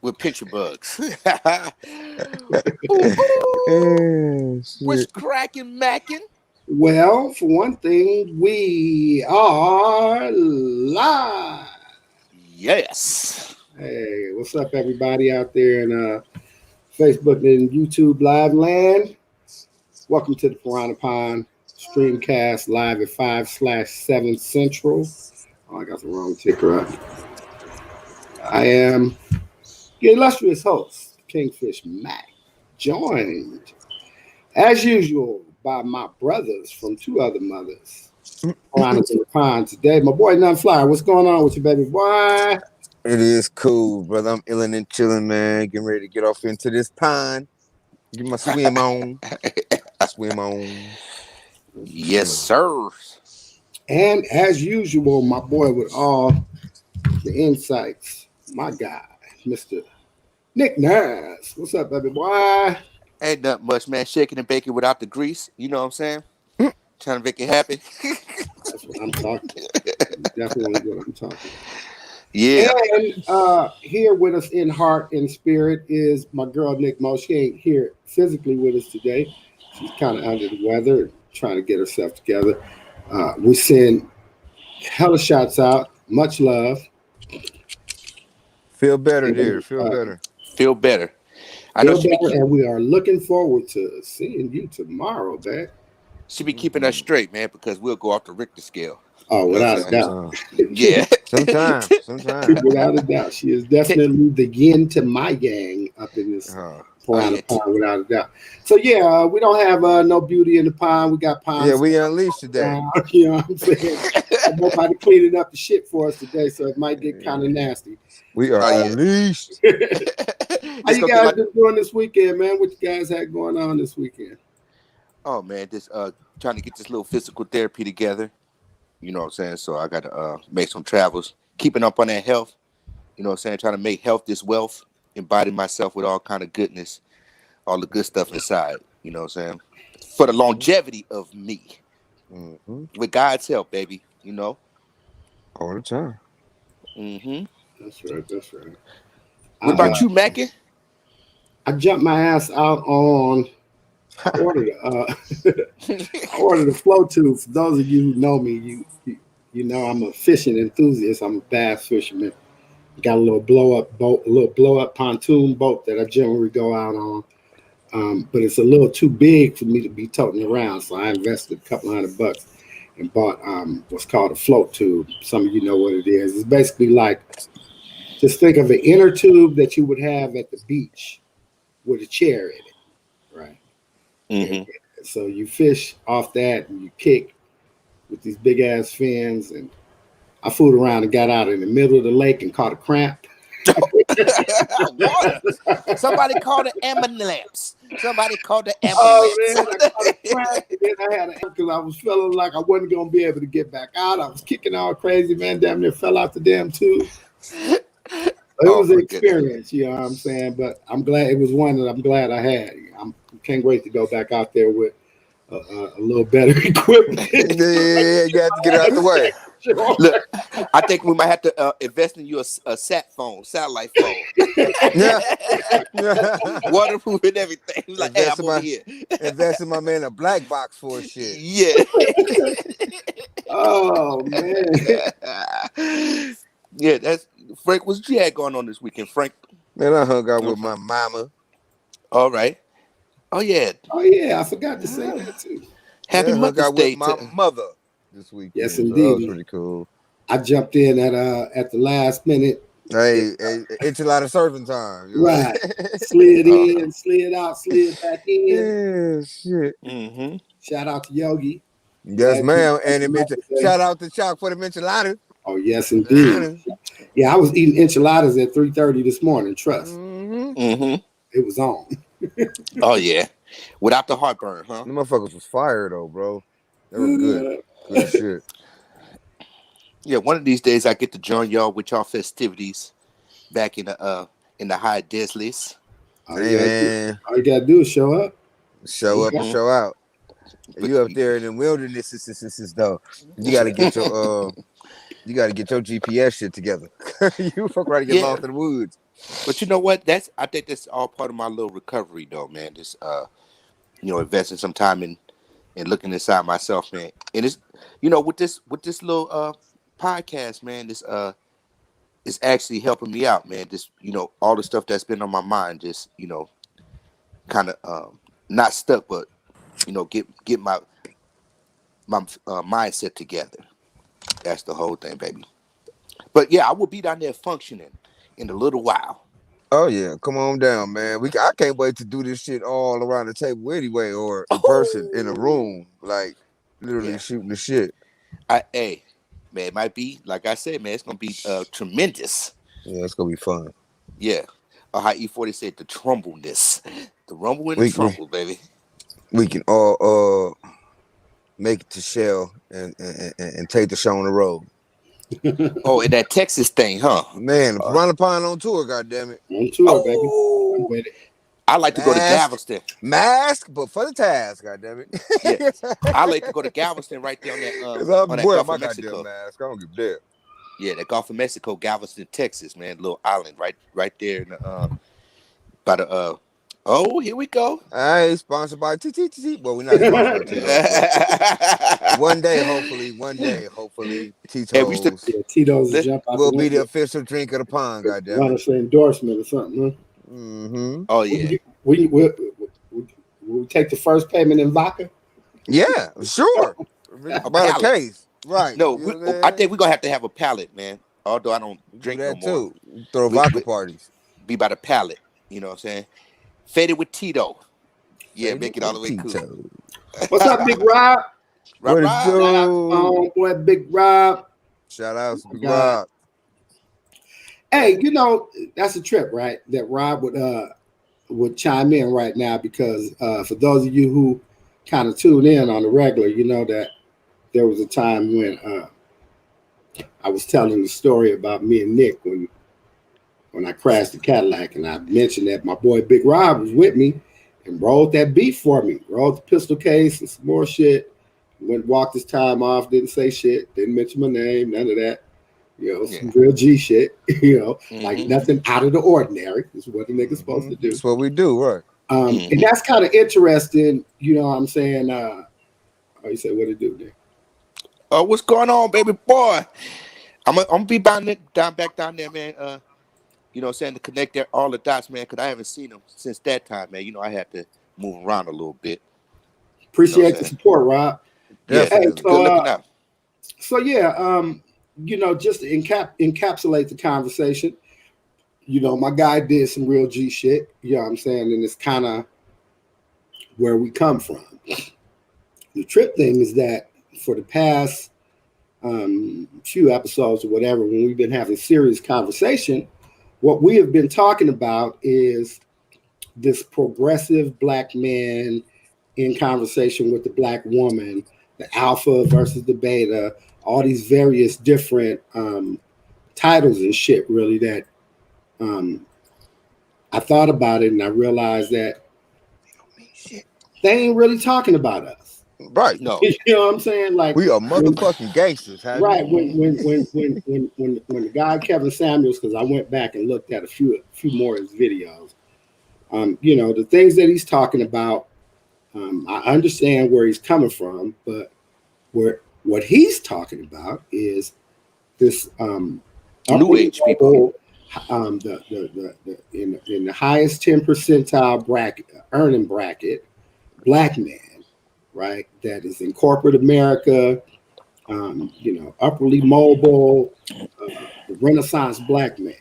with picture bugs. What's Shit. cracking, macking? Well, for one thing, we are live. Yes. Hey, what's up, everybody out there in Facebook and YouTube live land? Welcome to the Piranha Pond StreamCast live at 5/7 Central. Oh, I got the wrong ticker up. I am your illustrious host, Kingfish Mac, joined as usual by my brothers from two other mothers. Piranhas in the pond today. My boy None Flyer, what's going on with you, baby boy? It is cool, brother. I'm illin' and chilling, man. Getting ready to get off into this pond. Get my swim on. Swim on. Yes, sir. And as usual, my boy with all the insights, my guy, Mr. Nick Naz. What's up, baby boy? Ain't nothing much, man. Shaking and baking without the grease. You know what I'm saying? Trying to make it happen. That's what I'm talking about. Definitely what I'm talking about. Yeah. And here with us in heart and spirit is my girl Nick Mo. She ain't here physically with us today. She's kind of under the weather, trying to get herself together. We send hella shots out. Much love. Feel better, dear. Feel better. Feel better. I know Feel better, and we are looking forward to seeing you tomorrow, man. she be keeping us straight, man, because we'll go off the Richter scale. Oh, without a doubt. Yeah. Sometimes. Without a doubt. She is definitely the yin to my yang up in this Piranha Pond, without a doubt. So, yeah, we don't have no beauty in the pond. We got ponds. Yeah, we unleashed today. You know what I'm saying? Nobody cleaning up the shit for us today, so it might get kind of nasty. We are unleashed. How you guys been doing this weekend, man? What you guys had going on this weekend? Oh, man, just trying to get this little physical therapy together. You know what I'm saying? So I got to make some travels. Keeping up on that health. You know what I'm saying? Trying to make health this wealth. Embody myself with all kind of goodness. All the good stuff inside. You know what I'm saying? For the longevity of me. Mm-hmm. With God's help, baby. You know? All the time. Mm-hmm. That's right. What about you, Mackie? I jumped my ass out on... I ordered a flow tube. For those of you who know me, you know I'm a fishing enthusiast. I'm a bass fisherman. Got a little blow up pontoon boat that I generally go out on. But it's a little too big for me to be toting around. So I invested a couple $100 and bought what's called a float tube. Some of you know what it is. It's basically like, just think of an inner tube that you would have at the beach with a chair in it, right? Mm-hmm. So you fish off that and you kick with these big ass fins. And I fooled around and got out in the middle of the lake and caught a cramp. Somebody called it ambulance. Oh man, I caught a cramp. And then I had because I was feeling like I wasn't gonna be able to get back out. I was kicking all crazy, man. Damn near fell out the damn tube. It was an experience, you know what I'm saying? But I'm glad it was one that I'm glad I had. I can't wait to go back out there with a little better equipment. Yeah, you have to get it out the way. Look, I think we might have to invest in you a satellite phone. Waterproof and everything. Like, hey, I'm over here. Invest in my man a black box for shit. Yeah. Oh, man. Yeah, that's Frank. What's you had going on this weekend, Frank? Man, I hung out with my mama. All right. Oh yeah. I forgot to say that too. Happy Mother's Day with my mother this weekend. Yes, indeed. So that was pretty cool. I jumped in at the last minute. Hey, enchilada serving time. You know? Right. Slid in, slid out, slid back in. Yeah, shit. Mm-hmm. Shout out to Yogi. Yes, ma'am. And shout out to Chalk for the enchilada. Oh, yes, indeed. Yeah, I was eating enchiladas at 3:30 this morning. Trust. Mm-hmm. It was on. Oh, yeah. Without the heartburn, huh? The motherfuckers was fire, though, bro. They were good. Good shit. Yeah, one of these days I get to join y'all with y'all festivities back in the high deslies. Hey, man. All you got to do is show up. Show up and show out. You up there in the wilderness, though. You got to get your... You got to get your GPS shit together. You fuck right to get lost in the woods. But you know what? I think that's all part of my little recovery though, man. This investing some time in and looking inside myself, man. And it's with this little podcast, man, this it's actually helping me out, man. Just all the stuff that's been on my mind, just kind of not stuck, but get my mindset together. That's the whole thing, baby. But yeah, I will be down there functioning in a little while. Oh yeah, come on down, man. I can't wait to do this shit all around the table anyway, or in person in a Oh, room, like literally yeah. shooting the shit. Hey, man, it might be like I said, man. It's gonna be tremendous. Yeah, it's gonna be fun. Yeah. Or how E40 said, the trumbleness, the rumble and the We we, trumble, baby. we can all make it to Shell and take the show on the road. Oh, and that Texas thing, huh? Man, the Uh, Piranha Pine on tour, goddammit. On tour, baby. I'm oh, with it. I like to go to Mask, Galveston. mask, but for the task, goddammit. Yeah, I like to go to Galveston right there Cause I'm on that wearing Gulf my of goddamn Mexico. mask. I don't give a damn. Yeah, that Gulf of Mexico, Galveston, Texas, man, little island right there in the by the Oh, here we go. Hey, sponsored by TTT. Well, we're not sponsored by Tito's, but one day, hopefully, Hey, we used to Tito's Yeah, Tito's will let, jump out the will be the window, official drink of the pond. run Goddammit. us an endorsement or something. Huh? Mm-hmm. oh We, yeah. can- we take the first payment in vodka. Yeah, sure. A By the pallet. case, right? No, You know what I'm I saying? think we're gonna have to have a pallet, man. Although I don't Do drink no that more. too. Throw We, vodka we parties. be by the pallet, you know what I'm saying? Faded with Tito. Yeah, Faded make it all the with way cool. Tito. What's up, Big Rob? Right, What it right. Shout out to my do? homeboy, Big Rob. Shout out to My Big God. Rob. Hey, that's a trip, right? That Rob would chime in right now because for those of you who kind of tune in on the regular, you know that there was a time when I was telling the story about me and Nick when I crashed the Cadillac, and I mentioned that my boy Big Rob was with me and rolled that beat for me, rolled the pistol case and some more shit. Went walked his time off, didn't say shit, didn't mention my name, none of that. Some Yeah. real G shit. Like Mm-hmm. nothing out of the ordinary is what a nigga's supposed to do. That's what we do, right? And Mm-hmm. that's kind of interesting. You know what I'm saying? You say what it do there? Oh, what's going on, baby boy? I'm gonna be back down there, man. You know what I'm saying, to connect all the dots, man, because I haven't seen them since that time, man. I had to move around a little bit. You know what Appreciate I'm the saying? support, Rob. Yeah. Hey, Definitely. Good looking out. just to encapsulate the conversation, my guy did some real G shit, you know what I'm saying? And it's kind of where we come from. The trip thing is that for the past few episodes or whatever, when we've been having serious conversation, what we have been talking about is this progressive black man in conversation with the black woman, the alpha versus the beta, all these various different titles and shit, really, that I thought about it and I realized that they ain't really talking about us. Right. No. You know what I'm saying? Like, We are motherfucking gangsters, have right, you? when the guy Kevin Samuels, because I went back and looked at a few more of his videos, the things that he's talking about, I understand where he's coming from, but what he's talking about is this New age people. In the highest 10 percentile bracket earning bracket, black man, right? That is in corporate America, upwardly mobile, the Renaissance black man.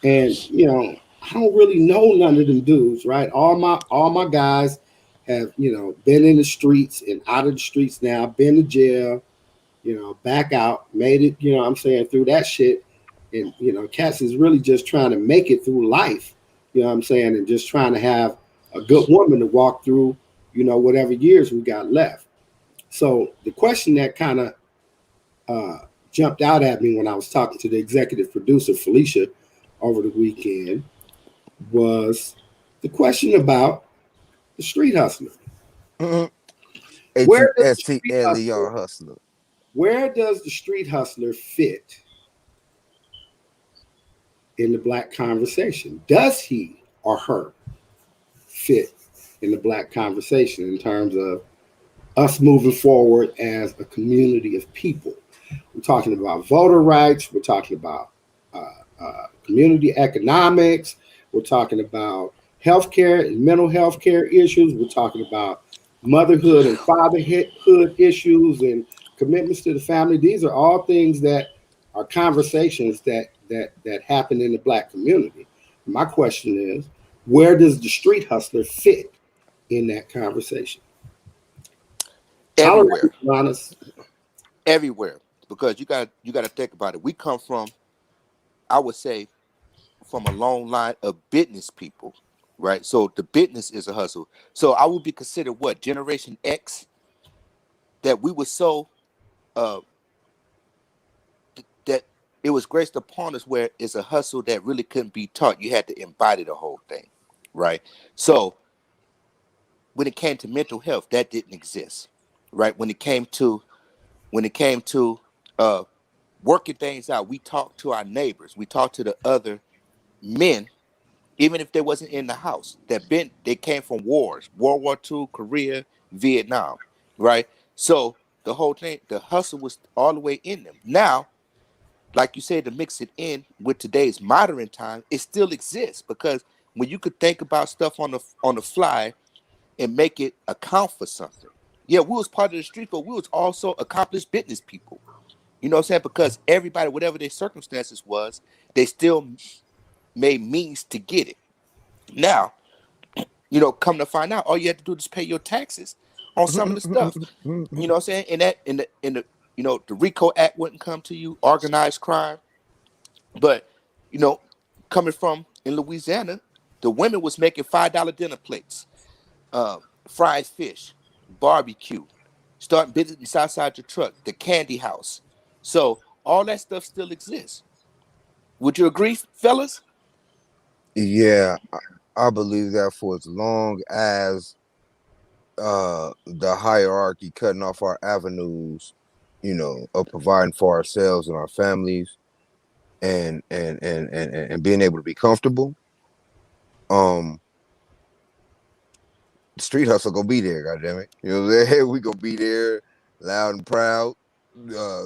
And I don't really know none of them dudes, right? All my guys have, been in the streets and out of the streets now, been to jail, back out, made it, I'm saying, through that shit. And, Cass is really just trying to make it through life, I'm saying, and just trying to have a good woman to walk through, whatever years we got left. So the question that kind of jumped out at me when I was talking to the executive producer, Felicia, over the weekend was the question about the street hustler. Where does the street HUSTLER hustler. Where does the street hustler fit in the Black conversation? Does he or her fit in the Black conversation in terms of us moving forward as a community of people? We're talking about voter rights. We're talking about community economics. We're talking about healthcare and mental health care issues. We're talking about motherhood and fatherhood issues and commitments to the family. These are all things that are conversations that happen in the Black community. My question is, where does the street hustler fit in that conversation? Holler at Everywhere, me, honest. everywhere, because you got to think about it. We come from, I would say, from a long line of business people, right? So the business is a hustle. So I would be considered what, Generation X, that we were so uh that it was graced upon us where it's a hustle that really couldn't be taught. You had to embody the whole thing, right? So when it came to mental health, that didn't exist, right? When it came to uh working things out, we talked to our neighbors, we talked to the other men, even if they wasn't in the house. They came from wars, World War II, Korea, Vietnam, right? So the whole thing, the hustle was all the way in them. Now, like you said, to mix it in with today's modern time, it still exists because when you could think about stuff on the fly and make it account for something. Yeah, we was part of the street, but we was also accomplished business people. You know what I'm saying? Because everybody, whatever their circumstances was, they still made means to get it. Now, come to find out, all you had to do is pay your taxes on some of the stuff. You know what I'm saying? And that in the the RICO Act wouldn't come to you, organized crime. But you know, coming from in Louisiana, the women was making $5 dinner plates, fried fish, barbecue, starting business outside your truck, the candy house. So all that stuff still exists. Would you agree, fellas? Yeah, I believe that for as long as the hierarchy cutting off our avenues, of providing for ourselves and our families and being able to be comfortable, um, the street hustle gonna be there, goddamn it. You know what I'm saying? We gonna be there loud and proud.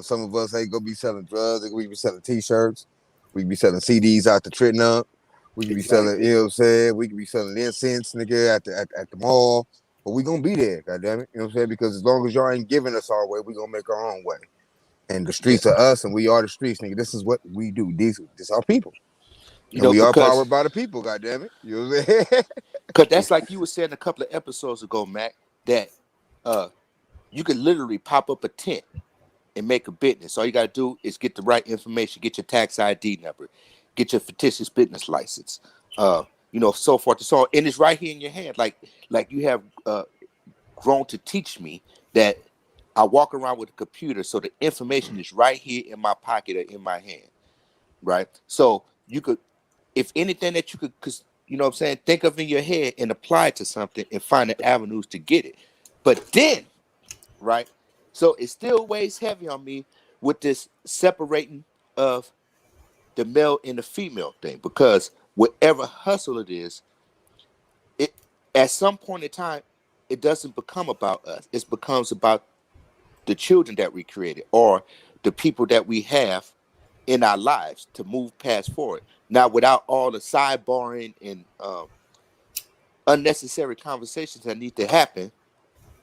Some of us ain't gonna be selling drugs, we gonna be selling t-shirts, we can be selling CDs out the Trenton up, we can be selling, Exactly. you know what I'm saying? We can be selling incense, nigga, at the mall. But we gonna be there, goddamn it. You know what I'm saying? Because as long as y'all ain't giving us our way, we gonna make our own way. And the Yeah. streets are us and we are the streets, nigga. This is what we do. This our people. And we are Because powered by the people, goddamn it. You know what I'm saying? that's like you were saying a couple of episodes ago, Mac, that uh you could literally pop up a tent and make a business. All you gotta do is get the right information, get your tax ID number, get your fictitious business license, so forth and so on. And it's right here in your hand. Like you have grown to teach me that I walk around with a computer, so the information is right here in my pocket or in my hand, right? So you could, if anything that you could, cause you know what I'm saying, think of in your head and apply it to something and find the avenues to get it. But then, right? So it still weighs heavy on me with this separating of the male and the female thing, because whatever hustle it is, it at some point in time, it doesn't become about us. It becomes about the children that we created or the people that we have in our lives to move past forward. Now, without all the sidebarring and unnecessary conversations that need to happen,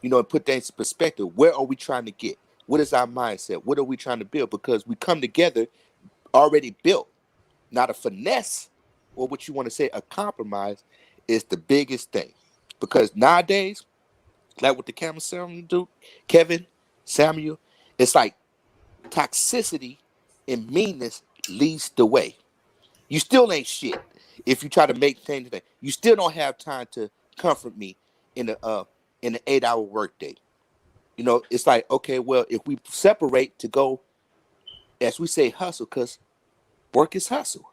and put things in perspective. Where are we trying to get? What is our mindset? What are we trying to build? Because we come together already built. Not a finesse, or what you want to say, a compromise is the biggest thing. Because nowadays, like what the camera Samuel do, Kevin, Samuel, it's like toxicity and meanness leads the way. You still ain't shit if you try to make things today. You still don't have time to comfort me in the 8-hour workday. It's like, okay, well, if we separate to go, as we say, hustle, because work is hustle.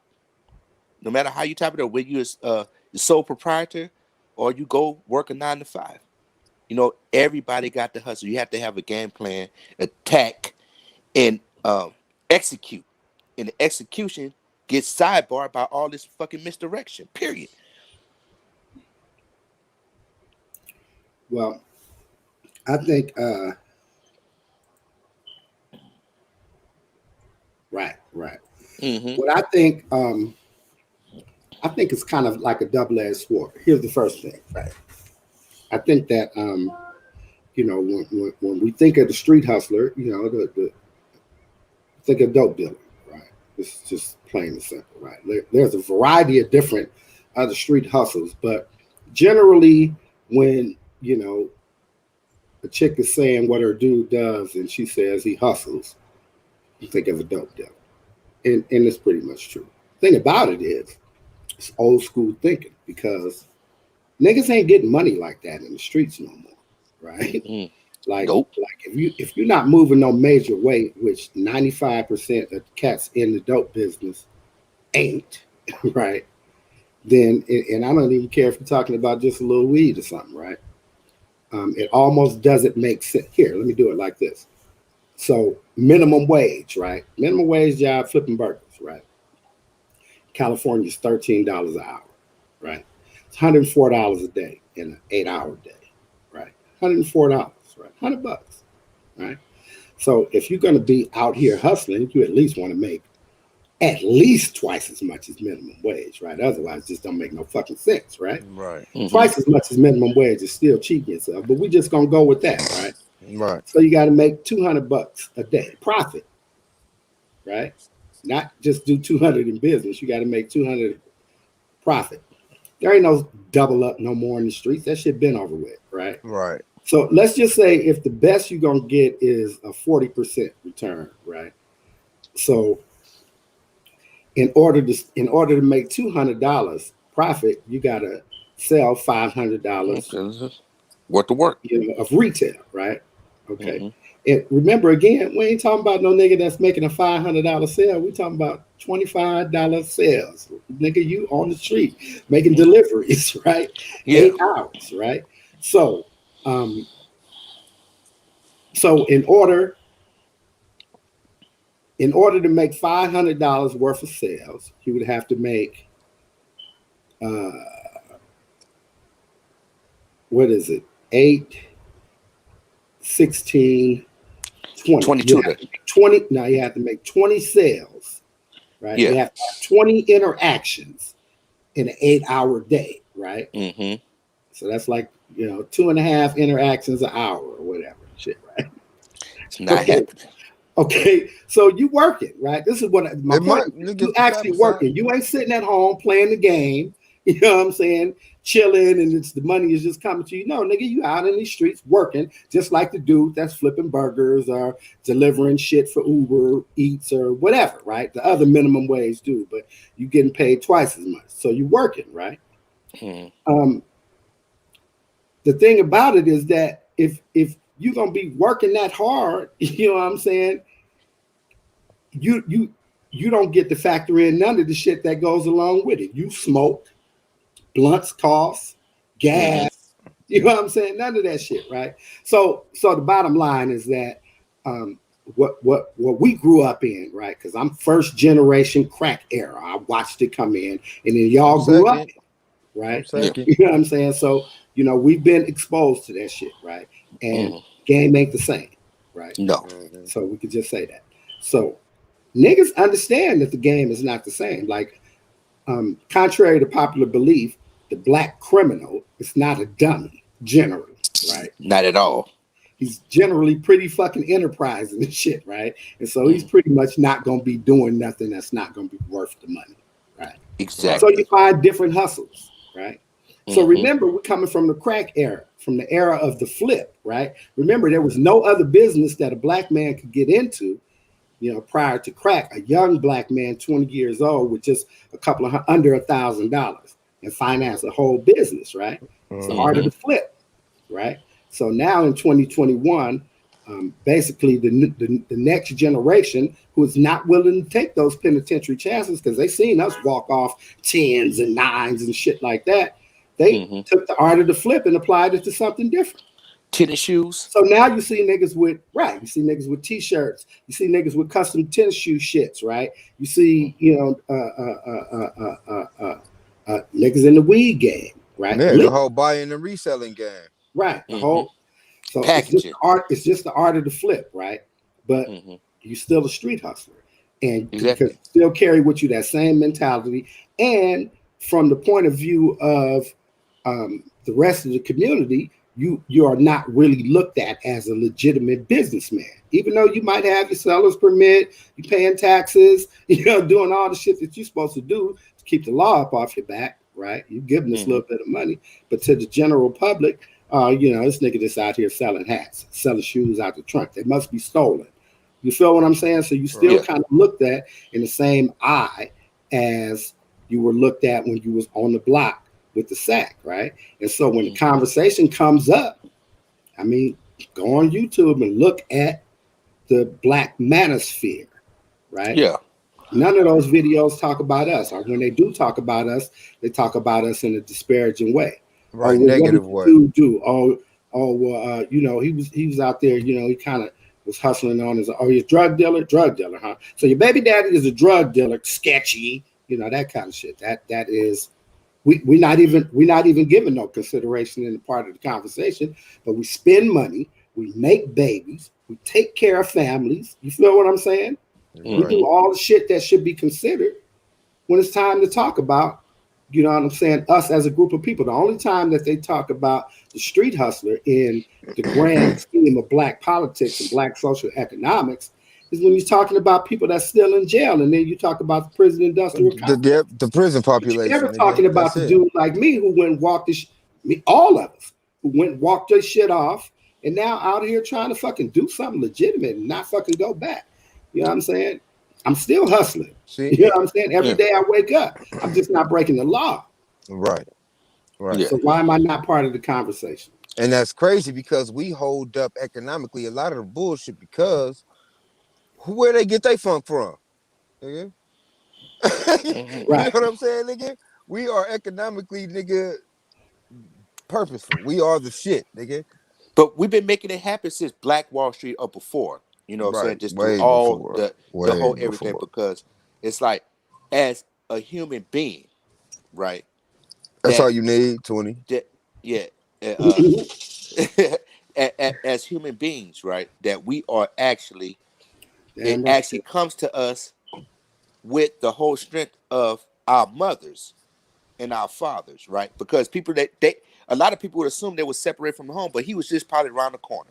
No matter how you type it up, whether you're the sole proprietor or you go work a 9 to 5. Everybody got to hustle. You have to have a game plan, attack, and execute. In the execution, gets sidebarred by all this fucking misdirection. Period. Well, I think right. Mm-hmm. What I think it's kind of like a double-edged sword. Here's the first thing, right? I think that when we think of the street hustler, think of dope dealer, right? It's just plain and simple, right? There's a variety of different other street hustles, but generally, when a chick is saying what her dude does and she says he hustles, you think of a dope dealer, and it's pretty much true. Thing about it is, it's old school thinking because niggas ain't getting money like that in the streets no more, right? Mm. Like, Nope. if you're not moving no major weight, which 95% of cats in the dope business ain't, right? Then, and I don't even care if you're talking about just a little weed or something, right? It almost doesn't make sense. Here, let me do it like this. So minimum wage, right? Minimum wage job flipping burgers, right? California's $13 an hour, right? It's $104 a day in an 8-hour day, right? $104, right? $100, right? So if you're going to be out here hustling, you at least want to make at least twice as much as minimum wage, right? Otherwise, it just don't make no fucking sense, right? Right. Mm-hmm. Twice as much as minimum wage is still cheating yourself, but we just gonna go with that, right? Right. So you got to make $200 a day profit, right? Not just do 200 in business. You got to make 200 profit. There ain't no double up no more in the streets. That shit been over with, right? Right. So let's just say if the best you're gonna get is a 40% return, right? So in order to make $200 profit, you gotta sell $500 Worth the work. of retail, right? Okay. Mm-hmm. And remember, again, we ain't talking about no nigga that's making a $500 sale. We talking about $25 sales. Nigga, you on the street making deliveries, right? Yeah. 8 hours, right? So, so in order to make $500 worth of sales, you would have to make what is it? 8, 16, 20. 22. 20. Now you have to make 20 sales, right? Yeah. You have to have 20 interactions in an 8-hour day, right? Mm-hmm. So that's like 2.5 interactions an hour or whatever, shit, right? It's not Okay. happening. Okay, so you working, right? This is what my point. You actually working. You ain't sitting at home playing the game. You know what I'm saying? Chilling, and the money is just coming to you. No, nigga, you out in these streets working, just like the dude that's flipping burgers or delivering shit for Uber Eats or whatever, right? The other minimum wage dude, but you getting paid twice as much. So you working, right? Mm-hmm. The thing about it is that if you're gonna be working that hard, you know what I'm saying? You don't get to factor in none of the shit that goes along with it. You smoke, blunts cost, gas, you know what I'm saying? None of that shit, right? So the bottom line is that what we grew up in, right? Because I'm first generation crack era. I watched it come in, and then y'all grew up in it, right? Yeah. You know what I'm saying? So we've been exposed to that shit, right? And game ain't the same, right? No. So we could just say that. So niggas understand that the game is not the same. Like, contrary to popular belief, the black criminal is not a dummy, generally, right? Not at all. He's generally pretty fucking enterprising and shit, right? And so he's pretty much not going to be doing nothing that's not going to be worth the money, right? Exactly. So you find different hustles, right? So remember, we're coming from the crack era, from the era of the flip, right? Remember, there was no other business that a black man could get into, prior to crack. A young black man, 20 years old, with just under $1,000 and finance a whole business, right? It's the art of the flip, right? So now in 2021, basically the next generation who is not willing to take those penitentiary chances because they seen us walk off 10s and 9s and shit like that. They took the art of the flip and applied it to something different. tennis shoes. So now you see niggas with right. You see niggas with t-shirts. You see niggas with custom tennis shoe shits. Right. You see niggas in the weed game. Right. Yeah, the whole buying and reselling game. Right. The Mm-hmm. whole. So it's just Packaging. art. It's just the art of the flip. Right. But Mm-hmm. you're still a street hustler, and Exactly. because you still carry with you that same mentality. And from the point of view of the rest of the community, you are not really looked at as a legitimate businessman, even though you might have your seller's permit, you paying taxes, doing all the shit that you're supposed to do to keep the law up off your back, right? You give them this little bit of money, but to the general public, this nigga that's out here selling hats, selling shoes out the trunk, they must be stolen. You feel what I'm saying? So you still kind of looked at in the same eye as you were looked at when you was on the block with the sack, right? And so when the conversation comes up, I mean, go on YouTube and look at the Black Manosphere, right? Yeah. None of those videos talk about us, or when they do talk about us, they talk about us in a disparaging way, right? Well, Negative what way. did do? He was out there, he kind of was hustling on his. He's a drug dealer, huh? So your baby daddy is a drug dealer, sketchy, that kind of shit. That is. We're not even giving no consideration in the part of the conversation, but we spend money, we make babies, we take care of families. You feel what I'm saying? Right. We do all the shit that should be considered when it's time to talk about, us as a group of people. The only time that they talk about the street hustler in the grand scheme of black politics and black social economics is when you're talking about people that's still in jail, and then you talk about the prison industrial complex. The prison population. You're never talking about the dude like me who went and walked all of us who went and walked their shit off, and now out here trying to fucking do something legitimate and not fucking go back. You know what I'm saying? I'm still hustling. See? You know what I'm saying? Every day I wake up, I'm just not breaking the law. Right. Yeah. So why am I not part of the conversation? And that's crazy because we hold up economically a lot of the bullshit because where they get their funk from, nigga? You know what I'm saying, nigga? We are economically, nigga, purposeful. We are the shit, nigga. But we've been making it happen since Black Wall Street or before. You know what I'm saying? Just through all the whole everything, because it's like, as a human being, right? That's all you need, 20. As human beings, right? That we are actually, it actually comes to us with the whole strength of our mothers and our fathers, right? Because people a lot of people would assume they were separated from home, but he was just probably around the corner.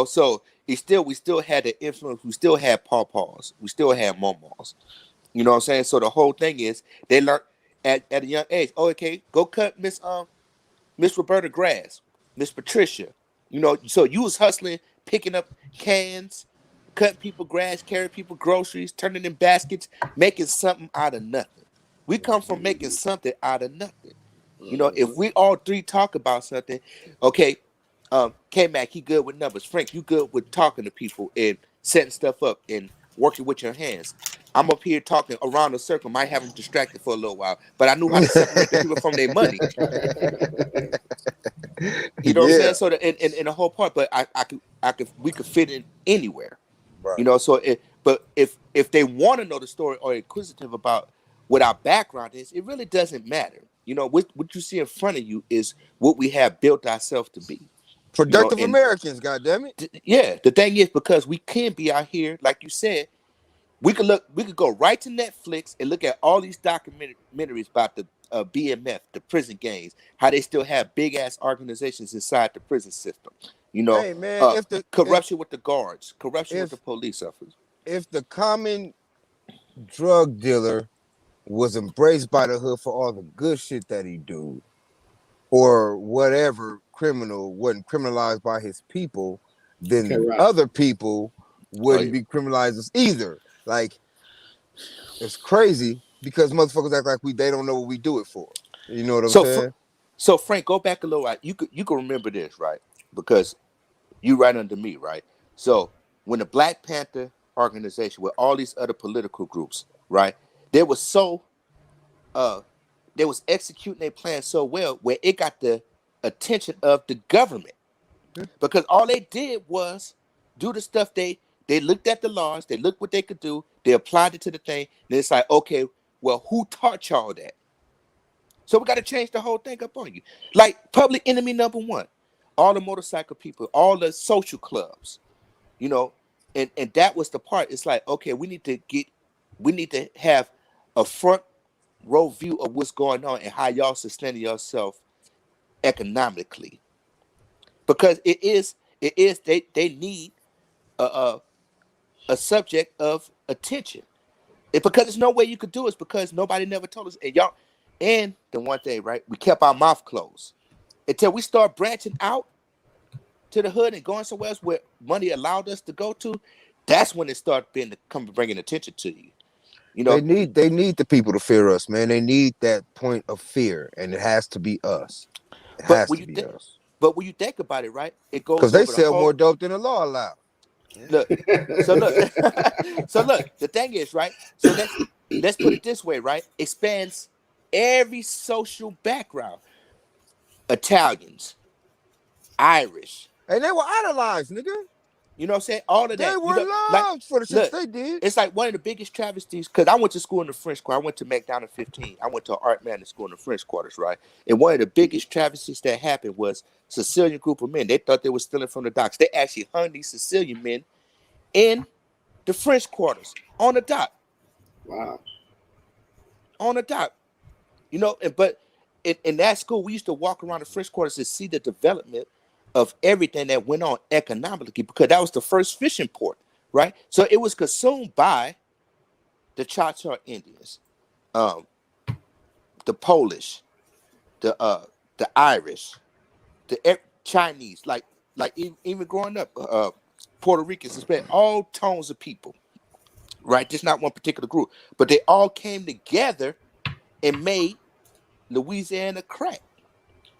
So we still had the influence. We still had pawpaws. We still had momos. You know what I'm saying? So the whole thing is they learned at a young age. Oh, okay, go cut Miss Roberta grass, Miss Patricia. So you was hustling, picking up cans, cutting people grass, carrying people groceries, turning in baskets, making something out of nothing. We come from making something out of nothing. If we all three talk about something, okay, K-Mac, he good with numbers. Frank, you good with talking to people and setting stuff up and working with your hands. I'm up here talking around the circle, might have them distracted for a little while, but I knew how to separate the people from their money. You know what I'm saying? So in the whole part, but we could fit in anywhere. Right. But if they want to know the story or inquisitive about what our background is, it really doesn't matter. What you see in front of you is what we have built ourselves to be. Productive Americans, goddammit. Yeah, the thing is, because we can be out here, like you said, we could go right to Netflix and look at all these documentaries about the BMF, the prison gangs, how they still have big ass organizations inside the prison system. Hey man, corruption with the guards, corruption with the police officers. If the common drug dealer was embraced by the hood for all the good shit that he do, or whatever criminal wasn't criminalized by his people, then other people wouldn't be criminalized either. Like, it's crazy because motherfuckers act like they don't know what we do it for. You know what I'm saying? So Frank, go back a little while. You can remember this, right? Because you right under me, right? So when the Black Panther organization with all these other political groups, right? They was executing their plan so well where it got the attention of the government. because all they did was do the stuff they looked at the laws, they looked what they could do, they applied it to the thing. Then it's like, okay, well, who taught y'all that? So we got to change the whole thing up on you. Like public enemy number one, all the motorcycle people, all the social clubs, you know, and that was the part. It's like, okay, we need to have a front row view of what's going on and how y'all sustaining yourself economically, because they need a a subject of attention. Because there's no way you could do it, because nobody never told us. And y'all, and the one thing, right? We kept our mouth closed until we start branching out to the hood and going somewhere else where money allowed us to go to. That's when it started bringing attention to you. You know, They need the people to fear us, man. They need that point of fear, and it has to be us. It but has when to you be think, us. but when you think about it, right? It Because goes they over the sell more whole. dope than the law allow. Look, so look, so look. The thing is, right? So let's put it this way, right? Expands every social background. Italians, Irish. And they were idolized, nigga. You know what I'm saying? All of They that. You were know, like, loved for the shit look, they did. it's like one of the biggest travesties, because I went to school in the French Quarter. I went to McDonald 15. I went to Art Management School in the French Quarters, right? And one of the biggest travesties that happened was Sicilian group of men. They thought they were stealing from the docks. They actually hung these Sicilian men in the French Quarters on the dock. Wow. On the dock. You know, but in that school, we used to walk around the French Quarters to see the development of everything that went on economically, because that was the first fishing port, right? So it was consumed by the Choctaw Indians, um, the Polish, the Irish, the Chinese, like even growing up, Puerto Ricans, Hispanic, all tones of people, right? Just not one particular group, but they all came together and made Louisiana crack.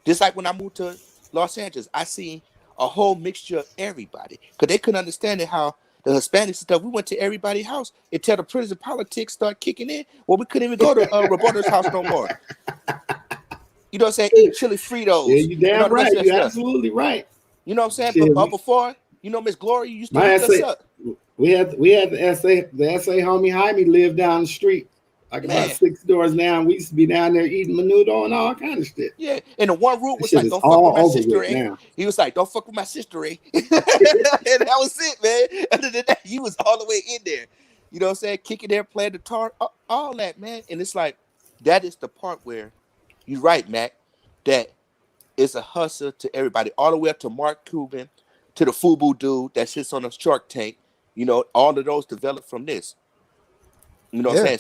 Just like when I moved to Los Angeles, I seen a whole mixture of everybody, because they couldn't understand it, how the Hispanics and stuff. We went to everybody's house until the prison politics started kicking in. Well, we couldn't even go to Roberto's house no more. You know what I'm saying? Eat chili Yeah, Fritos you and all damn the rest right. of that You're stuff. absolutely right. You know what I'm saying? Shit, But before, you know, Miss Gloria used to my hook us essay, up. we had the essay homie Jaime lived down the street, like about Man, 6 doors down. We used to be down there eating menudo and all kind of shit. yeah. And the one rule This was shit like, is don't fuck with all my over sister, with eh? now. He was like, don't fuck with my sister, eh? And that was it, man. Other than that, he was all the way in there. You know what I'm saying? Kicking there, playing the guitar, all that, man. And it's like, that is the part where you're right, Mac, that it's a hustle to everybody, all the way up to Mark Cuban, to the Fubu dude that sits on a Shark Tank. You know, all of those developed from this. You know what Yeah. I'm saying?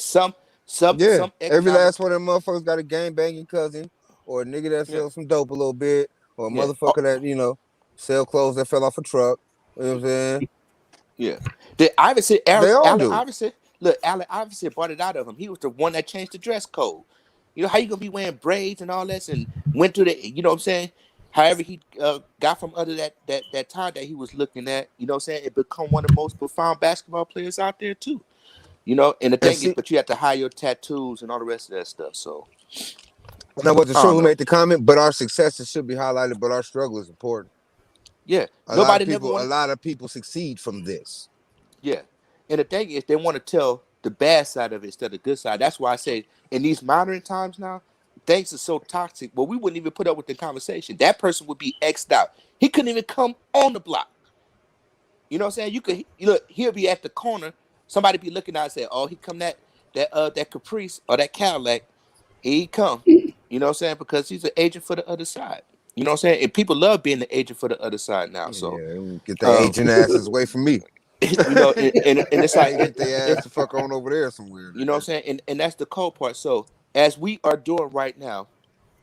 Yeah. Some Every economic, last one of them motherfuckers got a gang banging cousin, or a nigga that yeah, sells some dope a little bit, or a yeah. motherfucker that, sell clothes that fell off a truck. You know what I'm saying? Yeah. The Iverson, They all Allen do. Iverson, look, Allen Iverson brought it out of him. He was the one that changed the dress code. You know, how you gonna be wearing braids and all this, and went through the, you know what I'm saying? However, he got from under that time that he was looking at, you know what I'm saying? It become one of the most profound basketball players out there too. You know, and the And thing is, see, but you have to hide your tattoos and all the rest of that stuff. So and I wasn't I sure don't who know. made the comment, but our successes should be highlighted, but our struggle is important. Yeah, A lot of nobody never people, a wanted. lot of people succeed from this. Yeah. And the thing is, they want to tell the bad side of it instead of the good side. That's why I say in these modern times now, things are so toxic. Well, we wouldn't even put up with the conversation. That person would be X'd out. He couldn't even come on the block. You know what I'm saying? Look, he'll be at the corner. Somebody be looking out and say, "Oh, he come that Caprice or that Cadillac. Here he come." You know what I'm saying? Because he's an agent for the other side. You know what I'm saying? And people love being the agent for the other side now. So, Yeah, get the um, agent asses away from me. you know, and it's like, They get their ass it, to fuck on over there somewhere. you know what I'm Nigga. saying? And that's the cold part. So as we are doing right now,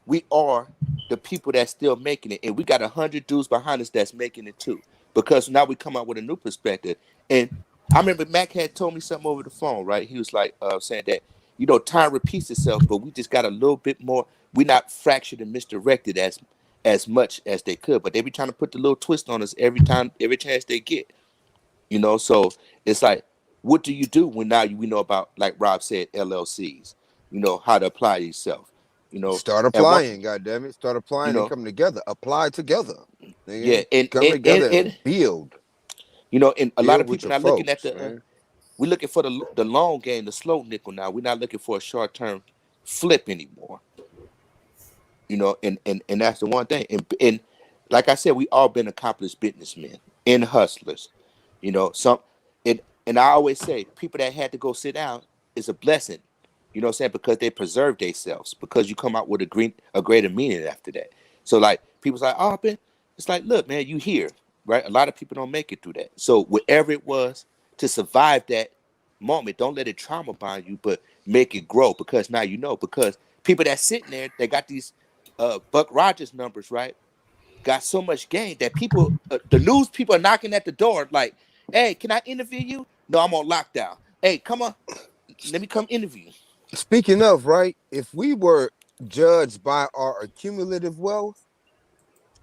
we are the people that's still making it. And we got 100 dudes behind us that's making it too. Because now we come out with a new perspective. And I remember Mac had told me something over the phone, right? He was like saying that, you know, time repeats itself, but we just got a little bit more. We're not fractured and misdirected as much as they could. But they be trying to put the little twist on us every time, every chance they get. You know, so it's like, what do you do when now we know about, like Rob said, LLCs, you know, how to apply yourself. You know, Start and one, applying, goddamn it. Start you applying and know, coming together. Apply together. yeah, Nigga. Come together and build. you know, and a lot Build of with people your not looking at folks, the man. we're looking for the long game, the slow nickel now. We're not looking for a short term flip anymore. You know, and that's the one thing. And like I said, we all been accomplished businessmen and hustlers. You know, and I always say people that had to go sit down is a blessing. You know what I'm saying? Because they preserve themselves, because you come out with a greater meaning after that. So like people's like, oh man, it's like, look, man, you here, right? A lot of people don't make it through that. So whatever it was to survive that moment, don't let it trauma bind you, but make it grow, because now you know, because people that sitting there, they got these Buck Rogers numbers, right? Got so much game that people, the news people are knocking at the door like, hey, can I interview you? No, I'm on lockdown. Hey, come on, let me come interview you. Speaking of, right, if we were judged by our accumulative wealth,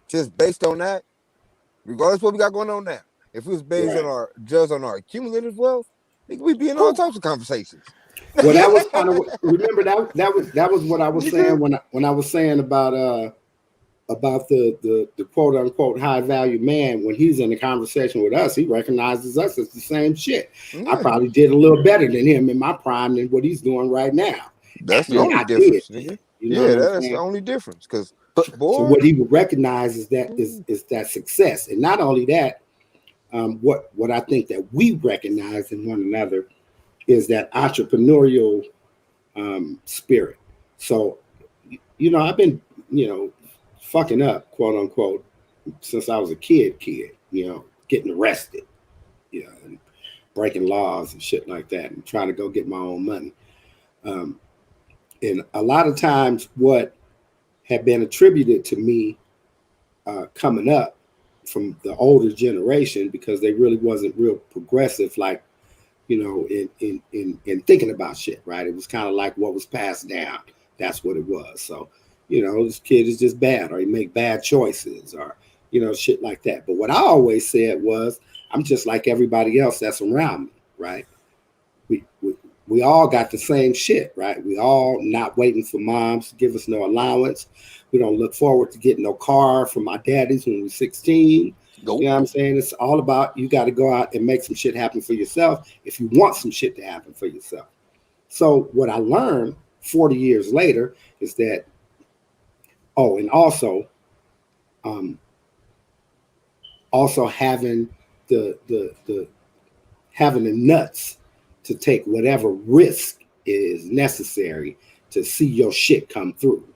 just based on that, regardless of what we got going on now, if it was based on Right. our judged on our accumulative wealth, we'd be in all Whew. types of conversations. Well, that was kind of remember that was what I was saying Nigga. when I was saying about the quote unquote high value man. When he's in a conversation with us, he recognizes us as the same shit. I Yeah, probably did a little better than him in my prime than what he's doing right now. that's the Yeah, And only I did difference, then. nigga. You know Yeah, what I'm that's the saying? only difference. Cause but So boy, what he would recognize is that success, and not only that, what I think that we recognize in one another is that entrepreneurial spirit. So, I've been, fucking up, quote unquote, since I was a kid, getting arrested, and breaking laws and shit like that, and trying to go get my own money. Um, and a lot of times, what had been attributed to me coming up from the older generation, because they really wasn't real progressive, like, in thinking about shit, right? It was kind of like what was passed down. That's what it was. So, this kid is just bad, or he make bad choices, or shit like that. But what I always said was, I'm just like everybody else that's around me, right? We we, we all got the same shit, right? We all not waiting for moms to give us no allowance. We don't look forward to getting no car from my daddies when we are 16. You nope. know what I'm saying? It's all about, you got to go out and make some shit happen for yourself if you want some shit to happen for yourself. So what I learned 40 years later is that, and um, also having the having the nuts to take whatever risk is necessary to see your shit come through.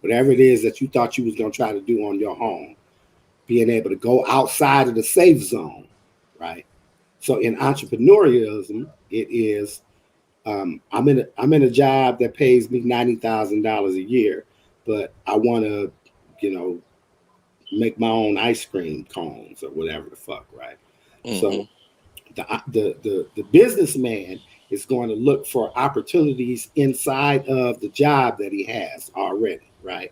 Whatever it is that you thought you was gonna try to do on your own, being able to go outside of the safe zone, right? So in entrepreneurialism, it is, I'm in a job that pays me $90,000 a year, but I want to, you know, make my own ice cream cones or whatever the fuck, right? Hmm. So the businessman is going to look for opportunities inside of the job that he has already, right?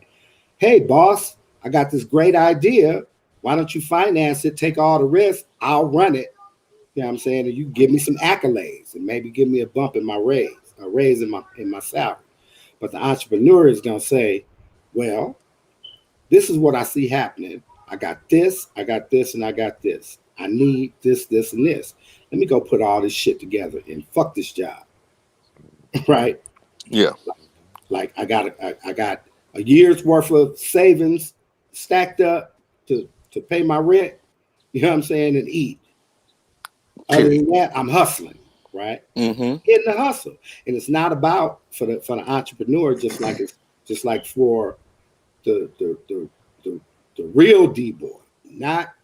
Hey, boss, I got this great idea. Why don't you finance it? Take all the risk. I'll run it. You know what I'm saying? And you give me some accolades and maybe give me a bump in my raise, a raise in my salary. But the entrepreneur is gonna say, well, this is what I see happening. I got this, and I got this. I need this, this, and this. Let me go put all this shit together and fuck this job, right? Yeah. Like I got a year's worth of savings stacked up to pay my rent. You know what I'm saying, and eat. Other Period. than that, I'm hustling, right? Hmm. In the hustle, and it's not about for the entrepreneur, just like for the the real D boy, not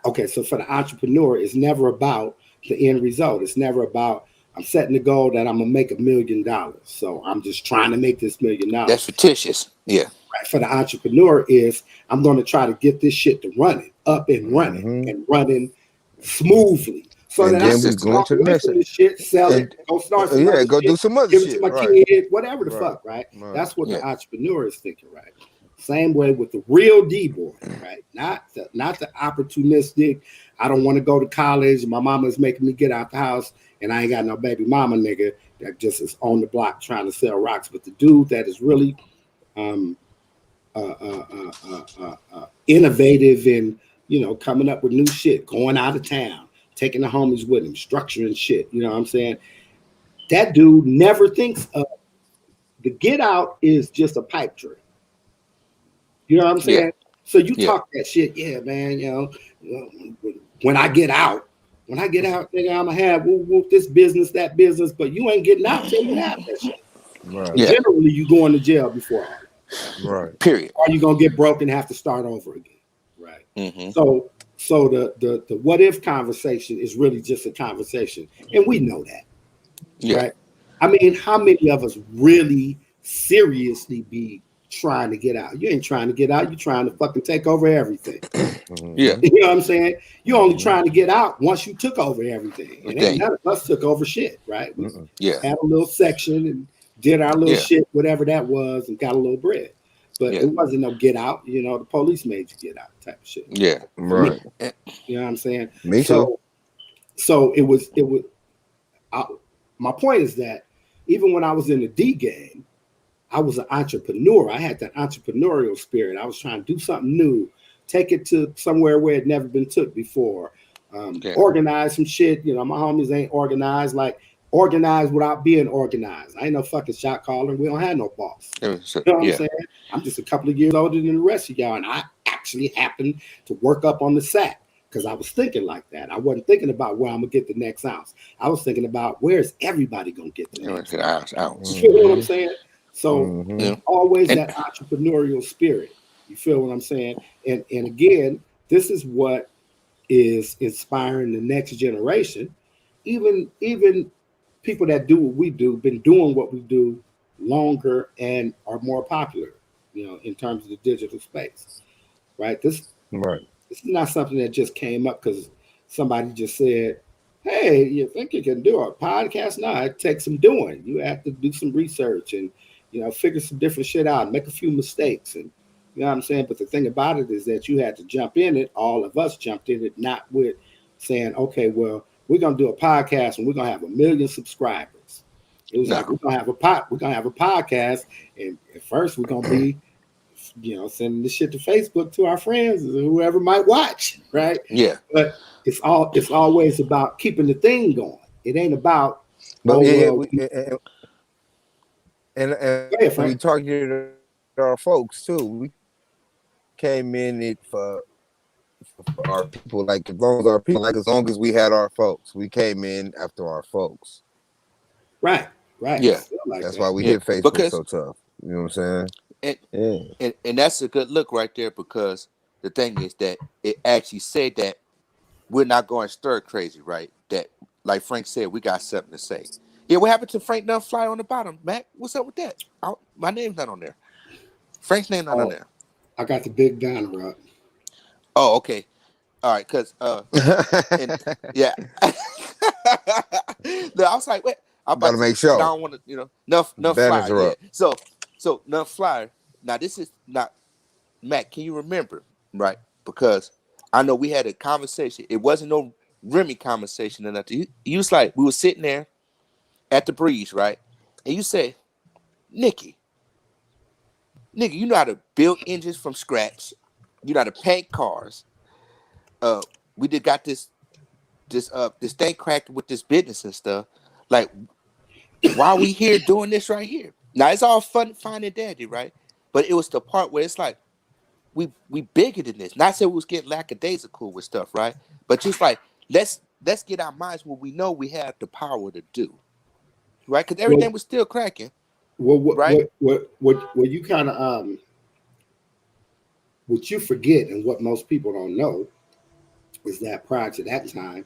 okay. So for the entrepreneur, it's never about the end result. It's never about, I'm setting the goal that I'm gonna make $1 million. So I'm just trying to make this $1 million. That's fictitious. Yeah. Right. For the entrepreneur is, I'm going to try to get this shit to running up hmm and running smoothly, so and that I then can we Consistent. go walk into the away next from thing. this shit, sell it, And go start some yeah, other go do shit, some other give it to shit. my Right. kid, whatever the Right. fuck, right? Right. That's what Yeah. the entrepreneur is thinking, right? Same way with the real D boy, right? Not the opportunistic. I don't want to go to college. My mama's making me get out the house, and I ain't got no baby mama, nigga. that just is on the block trying to sell rocks, but the dude that is really um, innovative and coming up with new shit, going out of town, taking the homies with him, structuring shit. You know what I'm saying? That dude never thinks of the get out is just a pipe dream. You know what I'm Yeah. saying? So you Yeah. talk that shit, yeah, man. When I get out, nigga, I'ma have whoop, this business, that business, but you ain't getting out till you have that shit. Right. And Yeah. generally, you going to jail before all that. Right. Period. Or you gonna get broke and have to start over again, right? Mm-hmm. So the what if conversation is really just a conversation, and we know that, Yeah. right? I mean, how many of us really seriously be trying to get out? You ain't trying to get out. You're trying to fucking take over everything. Yeah. You know what I'm saying? You're only Mhm. trying to get out once you took over everything. And Dang. ain't none of us took over shit, right? We Yeah. had a little section and did our little Yeah. shit, whatever that was, and got a little bread. But Yeah. it wasn't no get out. The police made you get out type of shit. Yeah. Right. You know what I'm saying? Me too. So it was. My point is that even when I was in the D game, I was an entrepreneur. I had that entrepreneurial spirit. I was trying to do something new, take it to somewhere where it never been took before. Organize some shit. My homies ain't organized, like organized without being organized. I ain't no fucking shot caller. We don't have no boss. You know what I'm saying? I'm just a couple of years older than the rest of y'all, and I actually happened to work up on the sack because I was thinking like that. I wasn't thinking about where I'm gonna get the next ounce. I was thinking about where's everybody gonna get the next ounce. You feel what I'm saying? So always that entrepreneurial spirit. You feel what I'm saying? And again, this is what is inspiring the next generation. Even people that do what we do, been doing what we do longer and are more popular, in terms of the digital space. Right? This is not something that just came up because somebody just said, hey, you think you can do a podcast? No, it takes some doing. You have to do some research and figure some different shit out, make a few mistakes. And you know what I'm saying? But the thing about it is that you had to jump in it. All of us jumped in it, not with saying, okay, well, we're gonna do a podcast and we're gonna have 1 million subscribers. It was like we're gonna have a podcast, and at first we're gonna be sending this shit to Facebook to our friends and whoever might watch, right? Yeah. But it's always about keeping the thing going. It ain't about But we we targeted our folks too. We came in it for our people. Like as long as our people, like as long as we had our folks, we came in after our folks. Right. Yeah. That's why we hit Facebook because, so tough. You know what I'm saying? And that's a good look right there, because the thing is that it actually said that we're not going stir crazy, right? That, like Frank said, we got something to say. Yeah, what happened to Frank Dunn Fly on the bottom, Mac? What's up with that? My name's not on there. Frank's name not on there. I got the big banner up. Oh, okay. All right, because yeah. No, I was like, wait, I'm about gotta make sure. I don't want to, none flyer. Yeah. So none flyer. Now this is not Mac. Can you remember, right? Because I know we had a conversation. It wasn't no Remy conversation or nothing. You was like, we were sitting there at the breeze, right? And you said, Nikki, you know how to build engines from scratch. You know how to paint cars. We did got this thing cracked with this business and stuff. Like, why are we here doing this right here? Now it's all fun, fine and dandy, right? But it was the part where it's like we bigger than this. Not saying we was getting lackadaisical with stuff, right? But just like let's get our minds where we know we have the power to do, right? Because everything was still cracking. What you kind of what you forget and what most people don't know is that prior to that time,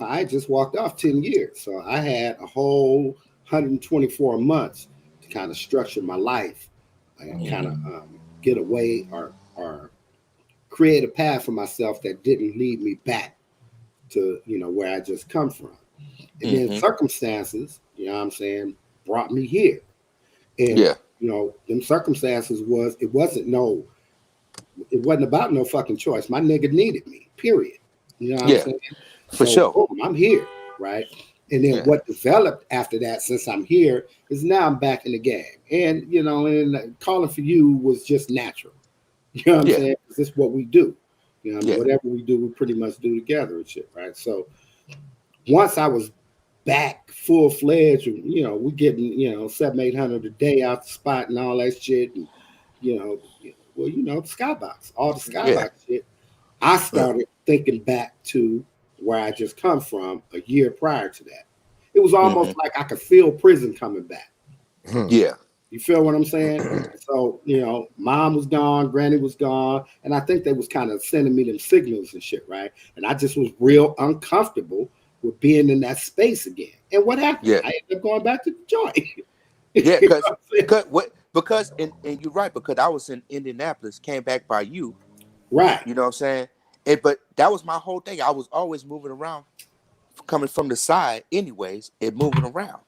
I just walked off 10 years. So I had a whole 124 months to kind of structure my life and kind of get away or create a path for myself that didn't lead me back to, where I just come from. And then circumstances, what I'm saying, brought me here. And, them circumstances it wasn't about no fucking choice. My nigga needed me, period. You know what I'm saying? For sure. Boom, I'm here, right? And then what developed after that, since I'm here, is now I'm back in the game. And, you know, and calling for you was just natural. You know what I'm saying? 'Cause this is what we do. You know, whatever we do, we pretty much do together and shit, right? So once I was back full fledged, you know, we getting, you know, 700-800 a day out the spot and all that shit. And, you know, well, you know, the skybox, all the skybox shit. I started thinking back to where I just come from a year prior to that. It was almost like I could feel prison coming back. Yeah. You feel what I'm saying? So, you know, mom was gone, granny was gone, and I think they was kind of sending me them signals and shit, right? And I just was real uncomfortable with being in that space again. And what happened? Yeah. I ended up going back to the joint. Yeah, because and you're right, because I was in Indianapolis, came back by you. Right. You know what I'm saying? But that was my whole thing. I was always moving around, coming from the side anyways, and moving around.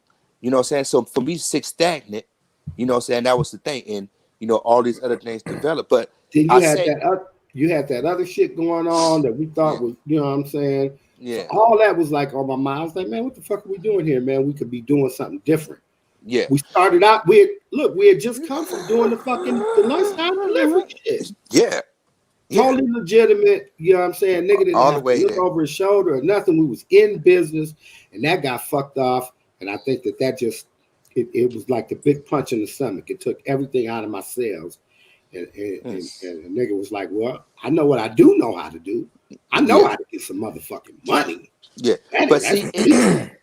You know what I'm saying? So for me to sit stagnant, you know what I'm saying, that was the thing. And you know, all these other things developed. But Then I say you had that other shit going on that we thought was, you know what I'm saying? Yeah. So all that was like on my mind. I was like, man, what the fuck are we doing here, man? We could be doing something different. Yeah. We started out, we had just come from doing the lunchtime delivery shit. Yeah. Totally legitimate, you know what I'm saying? Nigga didn't All have the way to look in. over his shoulder or nothing. We was in business, and that got fucked off. And I think that just it was like the big punch in the stomach. It took everything out of my cells. And the nigga was like, well, I know what I do know how to do. I know how to get some motherfucking money. Yeah. But see,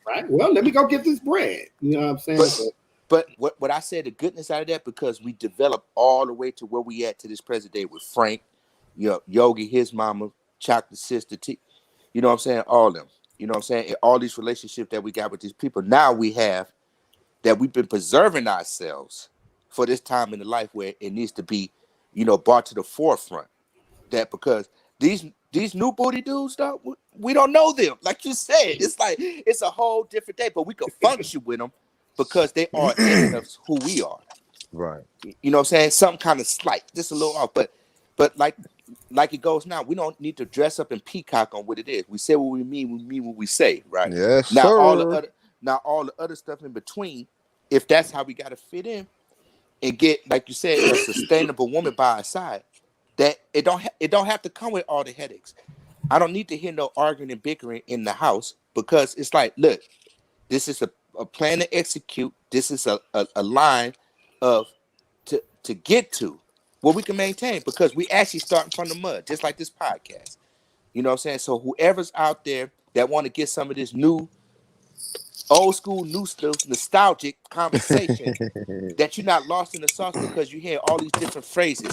right? Well, let me go get this bread. You know what I'm saying? But what I said, the goodness out of that, because we developed all the way to where we at to this present day with Frank, you know, Yogi, his mama, Chocolate Sister, you know what I'm saying? All of them. You know what I'm saying? And all these relationships that we got with these people. Now we have that we've been preserving ourselves for this time in the life where it needs to be, you know, brought to the forefront. That because these new booty dudes, though, we don't know them. Like you said, it's like it's a whole different day, but we could function with them because they are essence of who we are. Right. You know what I'm saying? Something kind of slight, just a little off, but like it goes now, we don't need to dress up and peacock on what it is. We say what we mean what we say, right? Yes, Now sir. all the other stuff in between, if that's how we gotta fit in and get, like you said, a sustainable woman by our side, that it don't have to come with all the headaches. I don't need to hear no arguing and bickering in the house, because it's like, look, this is a plan to execute. This is a line of to get to what we can maintain, because we actually starting from the mud, just like this podcast. You know what I'm saying? So whoever's out there that want to get some of this new, old school, new stuff, nostalgic conversation, that you're not lost in the sauce because you hear all these different phrases,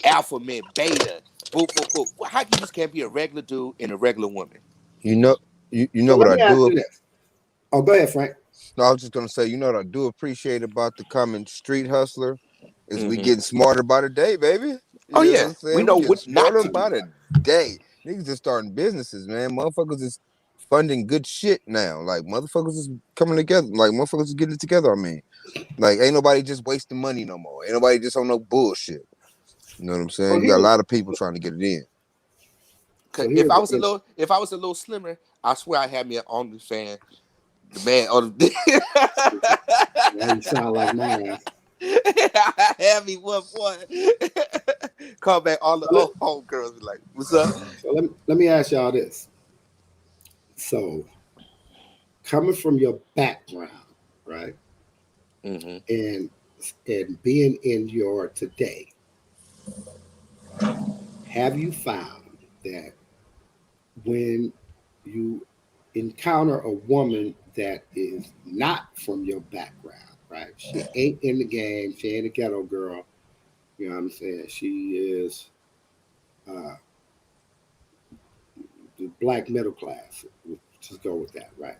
alpha man, beta, boop, boop, boop. Well, how you just can't be a regular dude and a regular woman? You know So what let I me ask do. you this. Oh, go ahead, Frank. No, I was just gonna say, you know what I do appreciate about the common street hustler is we Mm-hmm. getting smarter by the day, baby. Oh You know what yeah, I'm we saying? We know getting what not smarter to do. by the day. Niggas just starting businesses, man. Motherfuckers is funding good shit now. Like motherfuckers is coming together. Like motherfuckers is getting it together. I mean, like ain't nobody just wasting money no more. Ain't nobody just on no bullshit. You know what I'm saying? Well, You got a lot of people trying to get it in. Cause if I was a little slimmer, I swear I had me an OnlyFans. The man on the now you sound like mine. I had me one. Call back all the old homegirls be like, what's up? So let me ask y'all this. So coming from your background, right? Mm-hmm. And being in your today, have you found that when you encounter a woman that is not from your background, right? She ain't in the game, she ain't a ghetto girl, you know what I'm saying? She is uh, the black middle class. We'll just go with that, right?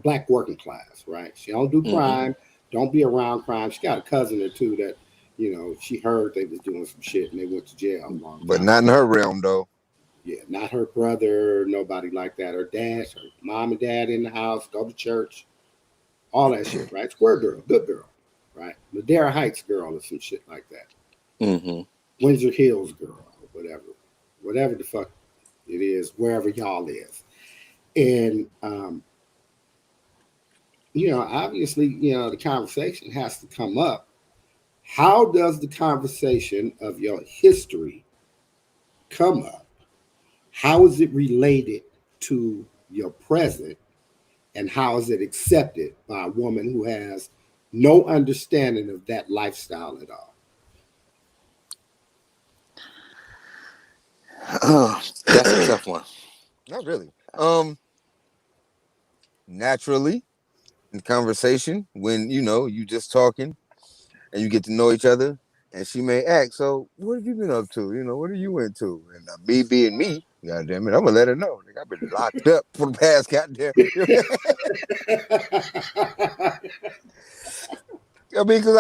Black working class, right? She don't do crime, don't be around crime. She got a cousin or two that, you know, she heard they was doing some shit and they went to jail a long But time. not in her realm though. Yeah, not her brother, nobody like that. Her dad, her mom and dad in the house, go to church, all that shit, right? Square girl, good girl, right? Ladera Heights girl or some shit like that. Mm-hmm. Windsor Hills girl, or whatever the fuck it is, wherever y'all is. And Obviously, the conversation has to come up. How does the conversation of your history come up? How is it related to your present? And how is it accepted by a woman who has no understanding of that lifestyle at all? That's a tough one. Not really. Naturally in conversation when you just talking and you get to know each other, and she may ask, "So, what have you been up to? What are you into?" And me being me, goddamn it, I'm gonna let her know. Like, I've been locked up for the past goddamn. I mean, because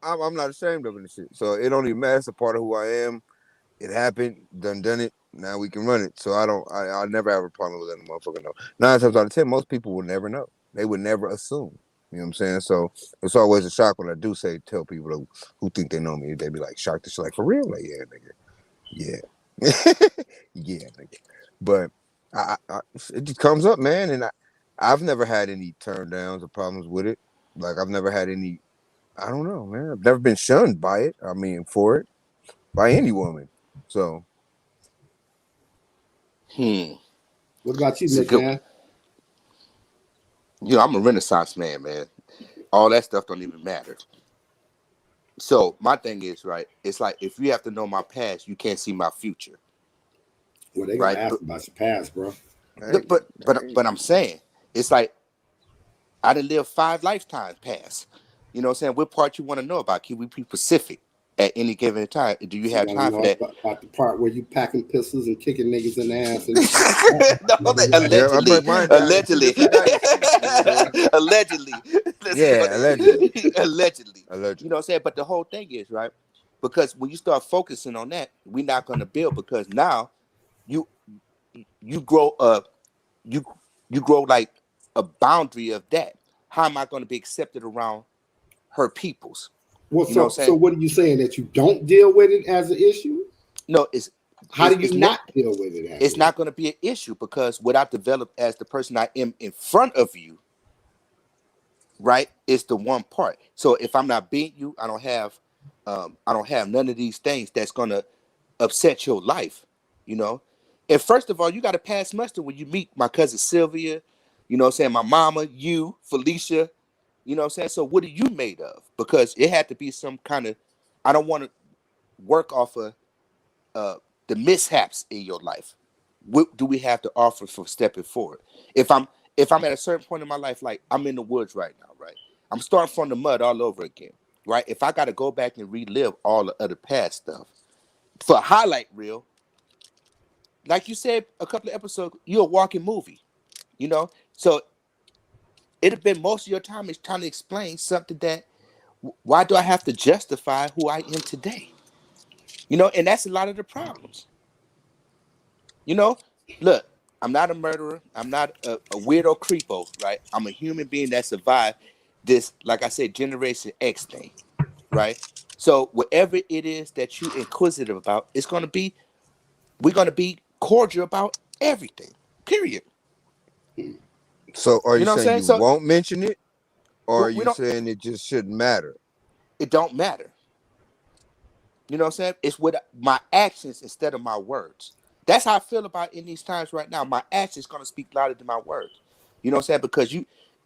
I'm not ashamed of it and shit. So it don't even matter. It's a part of who I am. It happened, done it. Now we can run it. So I never have a problem with letting a motherfucker know. 9 times out of 10, most people will never know. They would never assume. You know what I'm saying? So it's always a shock when I do tell people who think they know me. They be like shocked. It's like, for real? Like, yeah, nigga. Yeah. Yeah, nigga. But it just comes up, man. And I've never had any turn downs or problems with it. Like, I've never had any, I don't know, man. I've never been shunned by it. I mean, for it, by any woman. So. What about you, It's a good. McMahon? I'm a Renaissance man. All that stuff don't even matter. So my thing is, right, it's like if you have to know my past, you can't see my future. Well, they gonna Right? ask about your past, bro. But I'm saying it's like I done lived 5 lifetimes past. You know what I'm saying? What part you want to know about? Can we be specific at any given time? Do you You have want to time for know that? about the part where you packing pistols and kicking niggas in the ass? And No, Yeah, I allegedly, break mine down in 2 allegedly, different dynasties. You know what I'm saying? allegedly. Yeah, allegedly. Allegedly. You know Allegedly. what I'm saying? But the whole thing is, right? Because when you start focusing on that, we're not going to build because now you you grow you you grow like a boundary of that. How am I going to be accepted around her peoples? well, You know what I'm so saying? what are you saying, that you don't deal with it as an issue? No, How it's do you it's not not deal with it as it's an issue? not going to be an issue because what I've developed as the person I am in front of you, right, is the one part. So if I'm not beating you, I don't have none of these things that's gonna upset your life, you know. And first of all, you got to pass muster when you meet my cousin Sylvia, you know what I'm saying, my mama, you, Felicia, you know what I'm saying. So what are you made of? Because it had to be some kind of. I don't want to work off of uh, the mishaps in your life. What do we have to offer for stepping forward? If I'm if I'm at a certain point in my life, like I'm in the woods right now, right? I'm starting from the mud all over again, right? If I got to go back and relive all the other past stuff for a highlight reel, like you said a couple of episodes, you're a walking movie, you know. So it'd have been most of your time is trying to explain something that why do I have to justify who I am today? You know, and that's a lot of the problems. You know, look, I'm not a murderer. I'm not a weirdo creepo, right? I'm a human being that survived this, like I said, Generation X thing, right? So whatever it is that you inquisitive about, we're gonna be cordial about everything. Period. So are You you know what I'm saying saying? you So won't mention it? Or are we you don't. saying it just shouldn't matter? It don't matter. You know what I'm saying? It's with my actions instead of my words. That's how I feel about in these times right now. My actions gonna speak louder than my words. You know what I'm saying? Because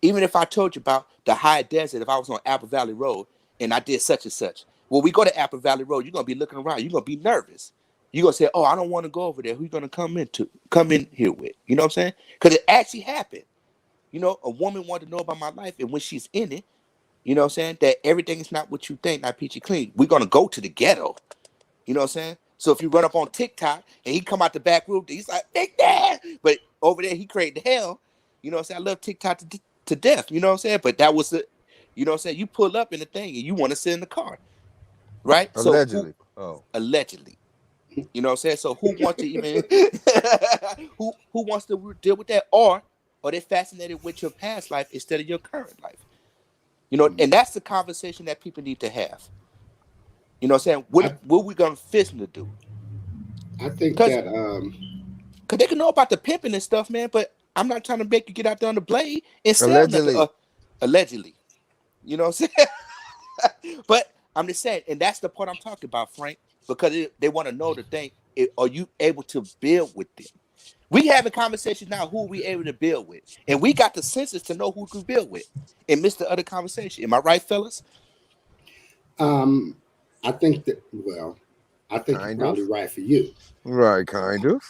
even if I told you about the high desert, if I was on Apple Valley Road and I did such and such, when we go to Apple Valley Road, you're gonna be looking around. You're gonna be nervous. You're gonna say, "Oh, I don't want to go over there. Who you gonna come in here with?" You know what I'm saying? Because it actually happened. You know, a woman wanted to know about my life, and when she's in it, you know what I'm saying, that everything is not what you think, not peachy clean. We're gonna go to the ghetto. You know what I'm saying? So if you run up on TikTok and he come out the back room, he's like, Big Dad. But over there, he created hell. You know what I'm saying? I love TikTok to death. You know what I'm saying? But that was the, you know what I'm saying? You pull up in the thing and you want to sit in the car, right? So who, Allegedly. Oh. allegedly, you know what I'm saying? So who wants to even, who wants to deal with that? Or are they fascinated with your past life instead of your current life? You know, and that's the conversation that people need to have. You know what I'm saying? I, What we gonna fist to do? I think Because that Cause they can know about the pimping and stuff, man. But I'm not trying to make you get out there on the blade and sell nothing. Allegedly. allegedly. You know what I'm saying? But I'm just saying, and that's the part I'm talking about, Frank, because they want to know the thing. Are you able to build with them? We having conversations now. Who are we able to build with? And we got the senses to know who to build with and miss the other conversation. Am I right, fellas? Um, I think that. Well, I think you're Kind of. probably right for you. Right, kind of.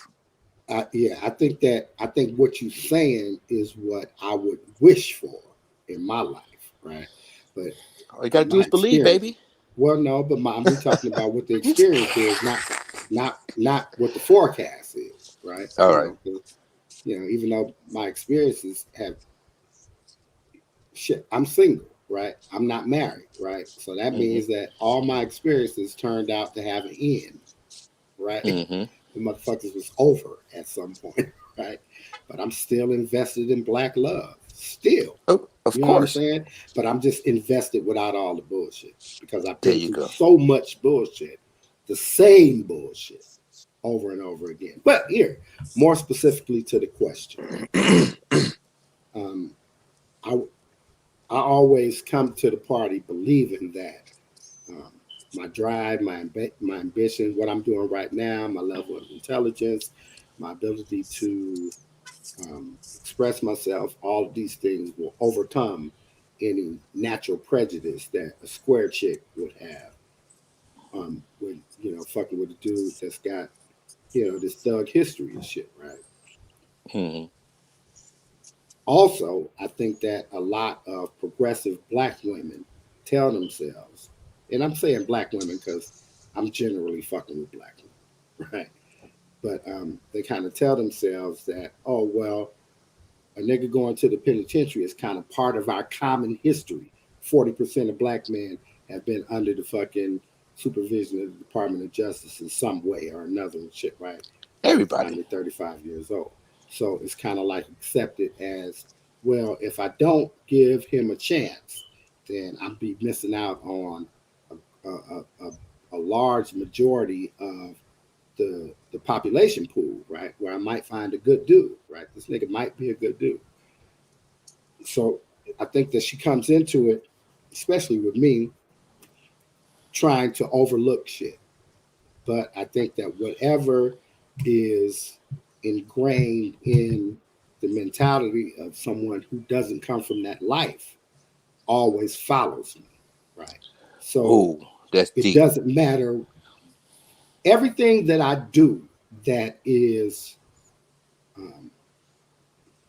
Yeah, I think that. I think what you're saying is what I would wish for in my life, right? But All you gotta do my is believe, experience. baby. Well, no, but we talking about what the experience is, not what the forecast is, right? All right. Even though my experiences have shit, I'm single, right? I'm not married, right? So that Mm-hmm. means that all my experiences turned out to have an end, right? Mm-hmm. The motherfuckers was over at some point, right? But I'm still invested in black love, still. Oh, of You know what I'm course. saying? But I'm just invested without all the bullshit because I've There been you through go. so much bullshit, the same bullshit over and over again. But here, more specifically to the question, um, I I always come to the party believing that um, my drive, my ambition, what I'm doing right now, my level of intelligence, my ability to express myself, all of these things will overcome any natural prejudice that a square chick would have when fucking with a dude that's got this thug history and shit, right? Mm-hmm. Also, I think that a lot of progressive black women tell themselves, and I'm saying black women because I'm generally fucking with black women, right? But they kind of tell themselves that, oh, well, a nigga going to the penitentiary is kind of part of our common history. 40% of black men have been under the fucking supervision of the Department of Justice in some way or another and shit, right? By the time Everybody. they're 35 years old. So it's kind of like accepted as, well, if I don't give him a chance, then I'll be missing out on a, a, a, a large majority of the population pool, right? Where I might find a good dude, right? This nigga might be a good dude. So I think that she comes into it, especially with me, trying to overlook shit. But I think that whatever is ingrained in the mentality of someone who doesn't come from that life always follows me, right? So Oh, that's it deep. doesn't matter. Everything that I do that is, um,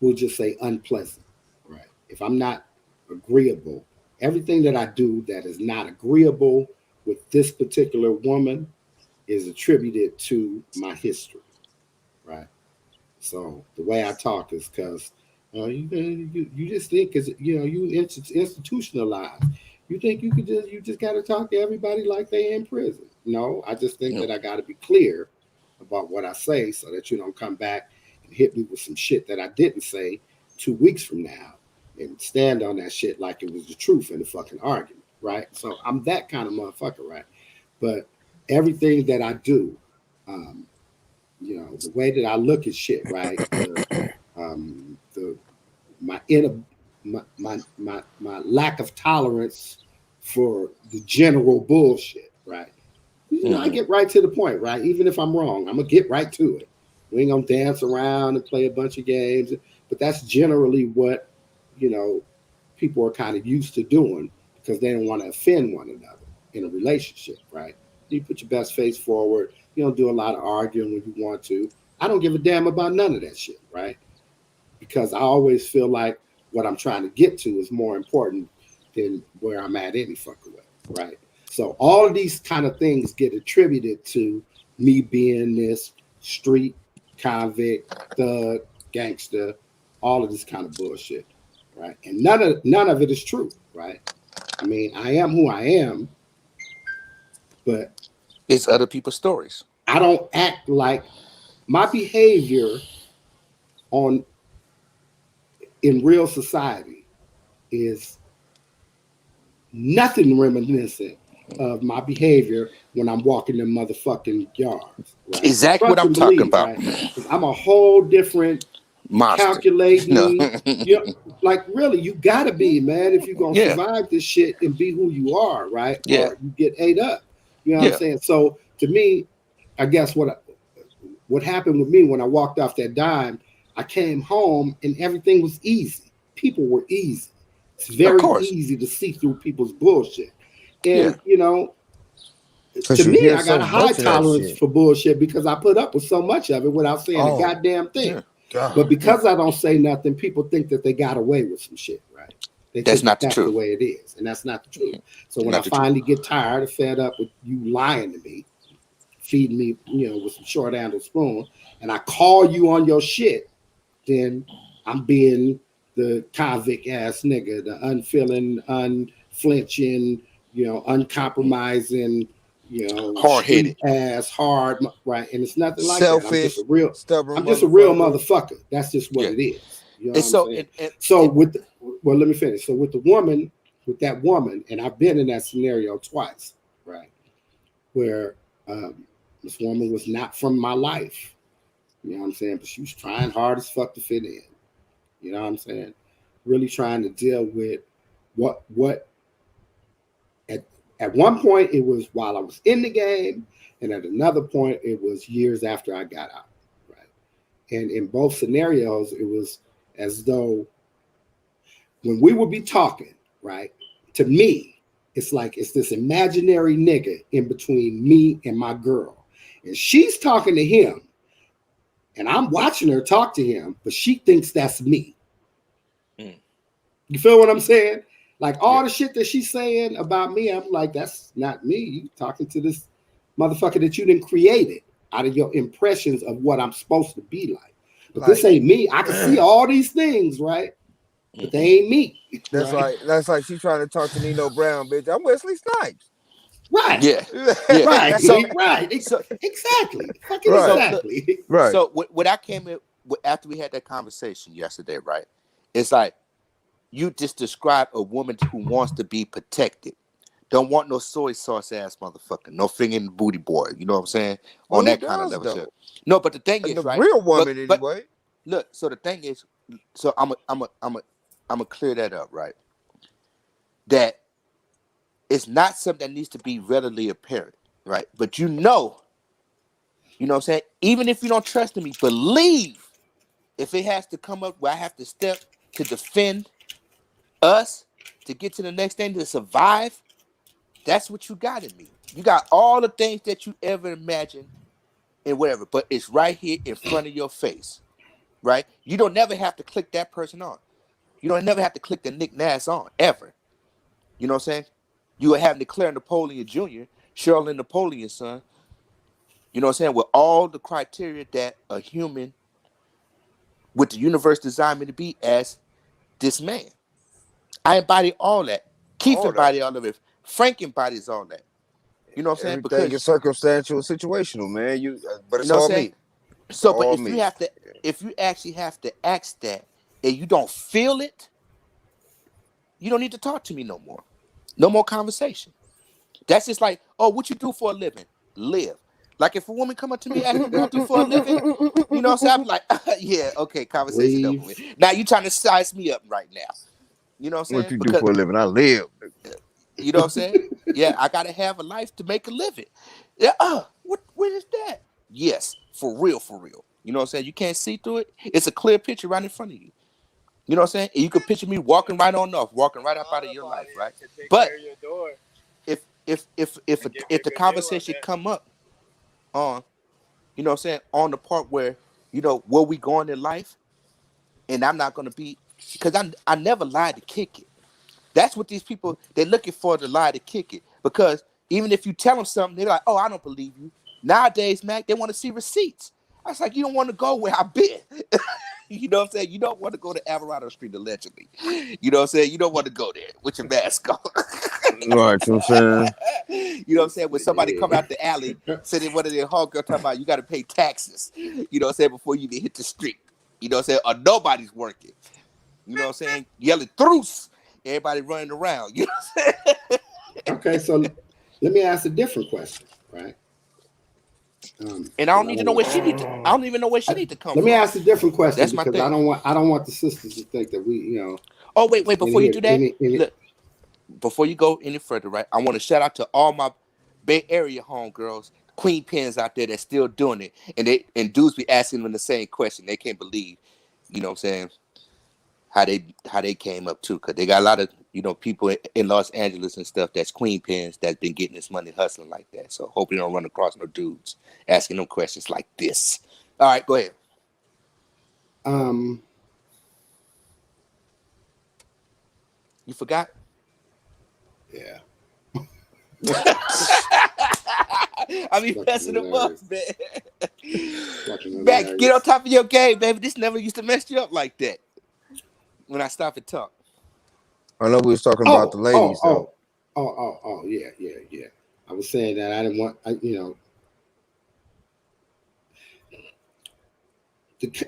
we'll just say, unpleasant, right? If I'm not agreeable, everything that I do that is not agreeable with this particular woman is attributed to my history, right? So the way I talk is because you just think is institutionalized. You think you just got to talk to everybody like they in prison. No, I just think No. that I got to be clear about what I say so that you don't come back and hit me with some shit that I didn't say 2 weeks from now and stand on that shit like it was the truth in the fucking argument, right? So I'm that kind of motherfucker, right? But everything that I do, um, the way that I look at shit, right? The my inner my lack of tolerance for the general bullshit, right? I Mm-hmm. get right to the point, right? Even if I'm wrong, I'm gonna get right to it. We ain't gonna dance around and play a bunch of games, but that's generally what you know people are kind of used to doing because they don't want to offend one another in a relationship, right? You put your best face forward. You don't do a lot of arguing when you want to. I don't give a damn about none of that shit, right? Because I always feel like what I'm trying to get to is more important than where I'm at any fucking way, right? So all of these kind of things get attributed to me being this street convict, thug, gangster, all of this kind of bullshit, right? And none of it is true, right? I mean, I am who I am, but It's other people's stories. I don't act like my behavior on in real society is nothing reminiscent of my behavior when I'm walking them motherfucking yards, right? Exactly what Trust I'm and talking believe, about. right? Because I'm a whole different Monster. calculating. Like really, you gotta be, man, if you're gonna Yeah. survive this shit and be who you are, right? Yeah. Or you get ate up. You know what I'm saying? So to me, I guess what happened with me when I walked off that dime, I came home and everything was easy. People were easy. It's very easy to see through people's bullshit. And to you me, hear I got so a high much of that tolerance shit. for bullshit because I put up with so much of it without saying a goddamn thing. God. But because I don't say nothing, people think that they got away with some shit, right? They That's think not that's the the truth. way it is, and that's not the truth. So when Not I the finally get tired and fed up with you lying to me, feeding me, with some short handled spoon, and I call you on your shit, then I'm being the convict ass nigga, the unfeeling, unflinching, uncompromising, Hard-headed. street ass, hard, right? And it's nothing like that. Selfish, stubborn I'm just a real motherfucker. motherfucker. That's just what it is. You know And what I'm saying? So let me finish. So with that woman, and I've been in that scenario twice, right? Where this woman was not from my life. You know what I'm saying? But she was trying hard as fuck to fit in. You know what I'm saying? Really trying to deal with what at one point it was while I was in the game, and at another point it was years after I got out. Right. And in both scenarios, it was as though when we would be talking, right, to me, it's like it's this imaginary nigga in between me and my girl. And she's talking to him, and I'm watching her talk to him, but she thinks that's me. You feel what I'm saying? Like all the shit that she's saying about me, I'm like, that's not me. You talking to this motherfucker that you didn't create it out of your impressions of what I'm supposed to be like. But this ain't me. I can see all these things, right? But they ain't me. That's like she's trying to talk to Nino Brown, bitch. I'm Wesley Snipes. Right. Yeah. Right. So, right. So, exactly. Fucking Right. exactly. Right. So what I came in after we had that conversation yesterday, right? It's like you just described a woman who wants to be protected. Don't want no soy sauce ass motherfucker. No finger in the booty boy. You know what I'm saying? Well, On that who kind of does, level though? shit. No, but the thing is, The right? real woman, but anyway. Look, so the thing is, so I'm a clear that up, right? That it's not something that needs to be readily apparent, right? But you know what I'm saying? Even if you don't trust me, believe if it has to come up where I have to step to defend us to get to the next thing to survive, that's what you got in me. You got all the things that you ever imagined and whatever, but it's right here in front of your face, right? You don't never have to click that person on. You don't never have to click the Nick Nass on, ever. You know what I'm saying? You would have Declare Napoleon Jr., Shirley Napoleon's son, you know what I'm saying, with all the criteria that a human with the universe designed me to be as this man. I embody all that. Keith embodied all of it. Frank embodies all that. You know what I'm saying? Everything is circumstantial, situational, man. But you it's know what I'm all saying? me. So, but if you actually have to ask that and you don't feel it, you don't need to talk to me no more. No more conversation. That's just like, oh, what you do for a living? Live. Like if a woman come up to me asking me what I do for a living, you know what I'm saying? I'm like, yeah, okay, conversation over with. Now you trying to size me up right now. You know what I'm saying? What you do for a living? I live. You know what I'm saying? Yeah, I gotta have a life to make a living. Yeah, what is that? Yes, for real, for real. You know what I'm saying? You can't see through it. It's a clear picture right in front of you. You know what I'm saying? And you can picture me walking right on off, walking right up out of your life, right? But if the conversation come up on, you know what I'm saying, on the part where, where we going in life, and I'm not gonna be, because I never lied to kick it. That's what these people, they're looking for, to lie to kick it. Because even if you tell them something, they're like, oh, I don't believe you. Nowadays, Mac, they want to see receipts. I was like, you don't want to go where I've been. You know what I'm saying? You don't want to go to Alvarado Street, allegedly. You know what I'm saying? You don't want to go there with your mask on. Right, you know what I'm saying? You know what I'm saying? When somebody come out the alley, sitting one of their hog girl talking about you got to pay taxes, you know what I'm saying, before you even hit the street. You know what I'm saying? Or nobody's working. You know what I'm saying? Yelling truce. Everybody running around. You know what I'm saying? Okay, so let me ask a different question, right? And I don't I need to don't know want. where she need to. I don't even know where she need to come Let me from. ask a different question That's my because thing. I don't want the sisters to think that we, Oh, wait, before you do that, any. look, before you go any further, right? I want to shout out to all my Bay Area homegirls, queen pins out there that's still doing it. And dudes be asking them the same question. They can't believe, you know what I'm saying, how they came up too. Cause they got a lot of, people in Los Angeles and stuff that's queen pins that's been getting this money hustling like that. So hope you don't run across no dudes asking them questions like this. All right, go ahead. Um, You forgot? yeah, I be fucking messing them up, hilarious. man. Fucking Back, get on hilarious. top of your game, baby. This never used to mess you up like that. When I stop and talk. I know we was talking about the Oh, oh, ladies though. oh, yeah, yeah, yeah. I was saying that I didn't want,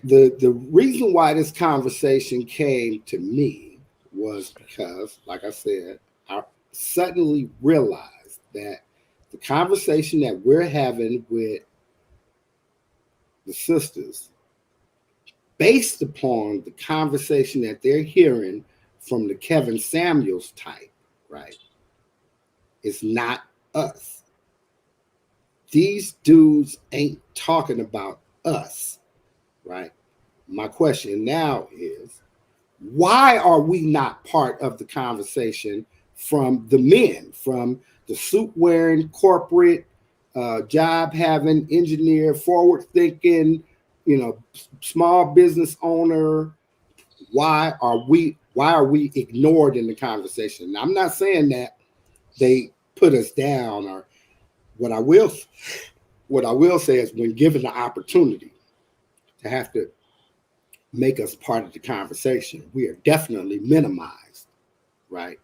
the reason why this conversation came to me was because, like I said, I suddenly realized that the conversation that we're having with the sisters, based upon the conversation that they're hearing from the Kevin Samuels type, right, is not us. These dudes ain't talking about us, right? My question now is, why are we not part of the conversation from the men, from the suit wearing, corporate, job having, engineer, forward thinking, small business owner? Why are we ignored in the conversation? Now, I'm not saying that they put us down, or what I will what I will say is, when given the opportunity to have to make us part of the conversation, we are definitely minimized, right?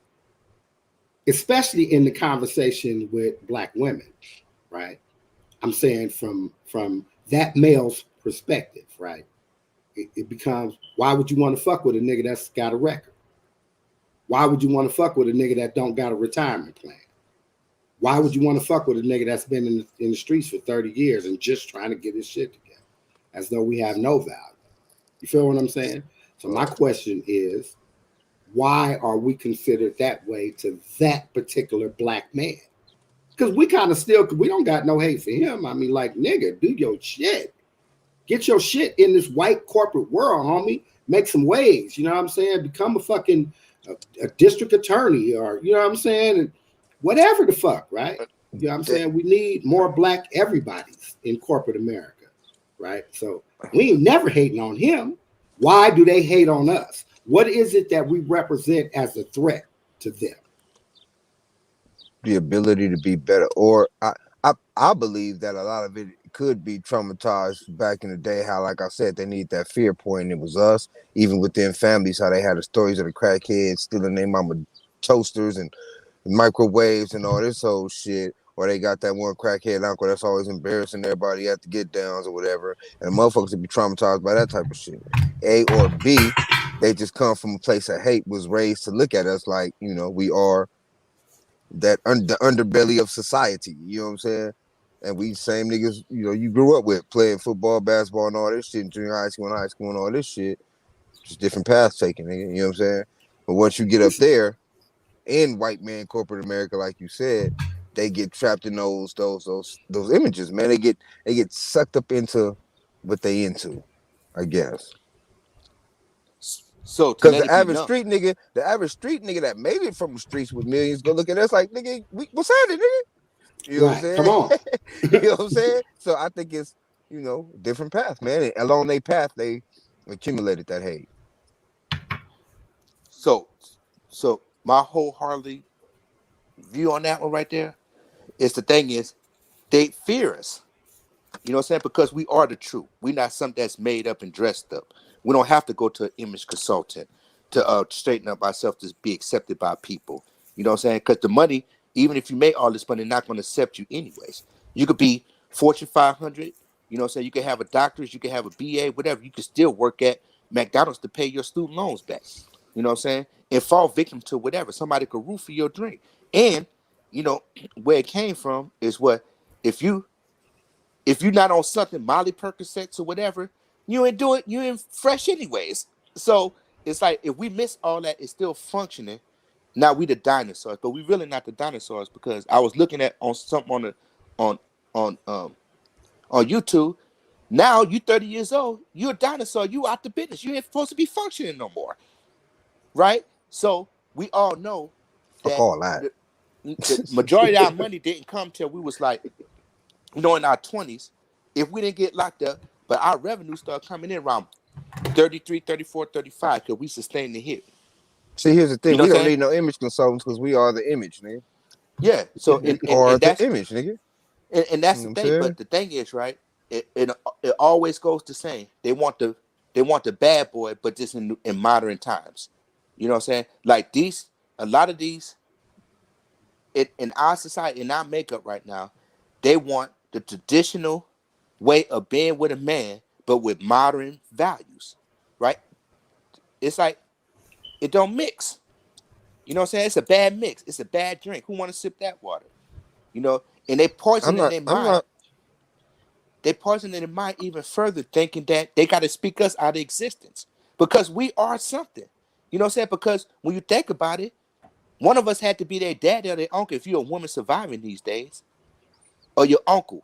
Especially in the conversation with Black women, right? I'm saying from that male's perspective, right? It becomes, why would you want to fuck with a nigga that's got a record? Why would you want to fuck with a nigga that don't got a retirement plan? Why would you want to fuck with a nigga that's been in the streets for 30 years and just trying to get his shit together, as though we have no value? You feel what I'm saying? So my question is, why are we considered that way to that particular Black man? Because we kind of still, we don't got no hate for him. I mean, like, nigga, do your shit. Get your shit in this white corporate world, homie. Make some waves. You know what I'm saying? Become a fucking a district attorney, or, you know what I'm saying? And whatever the fuck, right? You know what I'm saying? We need more Black everybody's in corporate America, right? So we ain't never hating on him. Why do they hate on us? What is it that we represent as a threat to them? The ability to be better, or I believe that a lot of it could be traumatized back in the day. How, like I said, they need that fear point. It was us, even within families, how they had the stories of the crackheads stealing their mama toasters and microwaves and all this whole shit. Or they got that one crackhead uncle that's always embarrassing everybody at the get downs or whatever. And the motherfuckers would be traumatized by that type of shit. A or B, they just come from a place of hate, was raised to look at us like, we are the underbelly of society. You know what I'm saying? And we same niggas, you grew up with playing football, basketball, and all this shit in junior high school and high school and all this shit. Just different paths taken, nigga. You know what I'm saying? But once you get up there in white man corporate America, like you said, they get trapped in those images, man. They get sucked up into what they into, I guess. So to Because let it be known. the average street nigga that made it from the streets with millions, go look at us like, nigga, what's happening, nigga? You know what I'm Right. Come saying? on. You know what I'm saying? So I think it's, different path, man. And along their path, they accumulated that hate. So so my wholeheartedly view on that one right there is, the thing is, they fear us. You know what I'm saying? Because we are the truth. We're not something that's made up and dressed up. We don't have to go to an image consultant to straighten up ourselves to be accepted by people. You know what I'm saying? Because the money, even if you make all this money, not going to accept you anyways. You could be Fortune 500. You know what I'm saying? You could have a doctorate, you could have a BA, whatever. You could still work at McDonald's to pay your student loans back. You know what I'm saying? And fall victim to whatever. Somebody could roofie your drink. And, you know, where it came from is what, if you if you're not on something, Molly Percocets or whatever, you ain't do it. You ain't fresh anyways. So it's like if we miss all that, it's still functioning. Now we the dinosaurs, but we really not the dinosaurs because I was looking at on something on on on YouTube. Now you 30 years old, you're a dinosaur. You out the business. You ain't supposed to be functioning no more, right? So we all know Fuck that all that. the majority of our money didn't come till we was like, in our 20s. If we didn't get locked up, but our revenue started coming in around 33, 34, 35 because we sustained the hit. See, here's the You thing: know we what I'm don't saying? need no image consultants because we are the image, nigga. Yeah. So We are and the that's image, nigga. and You that's know the what I'm thing. saying? But the thing is, right? It always goes the same. They want the bad boy, but just in modern times. You know what I'm saying? Like a lot of these in our society, in our makeup right now, they want the traditional way of being with a man, but with modern values, right? It's like it don't mix. You know what I'm saying? It's a bad mix. It's a bad drink. Who want to sip that water? You know, and they I'm poison in not. their I'm mind. not. They poison in their mind even further, thinking that they got to speak us out of existence because we are something. You know what I'm saying? Because when you think about it, one of us had to be their dad or their uncle if you're a woman surviving these days, or your uncle.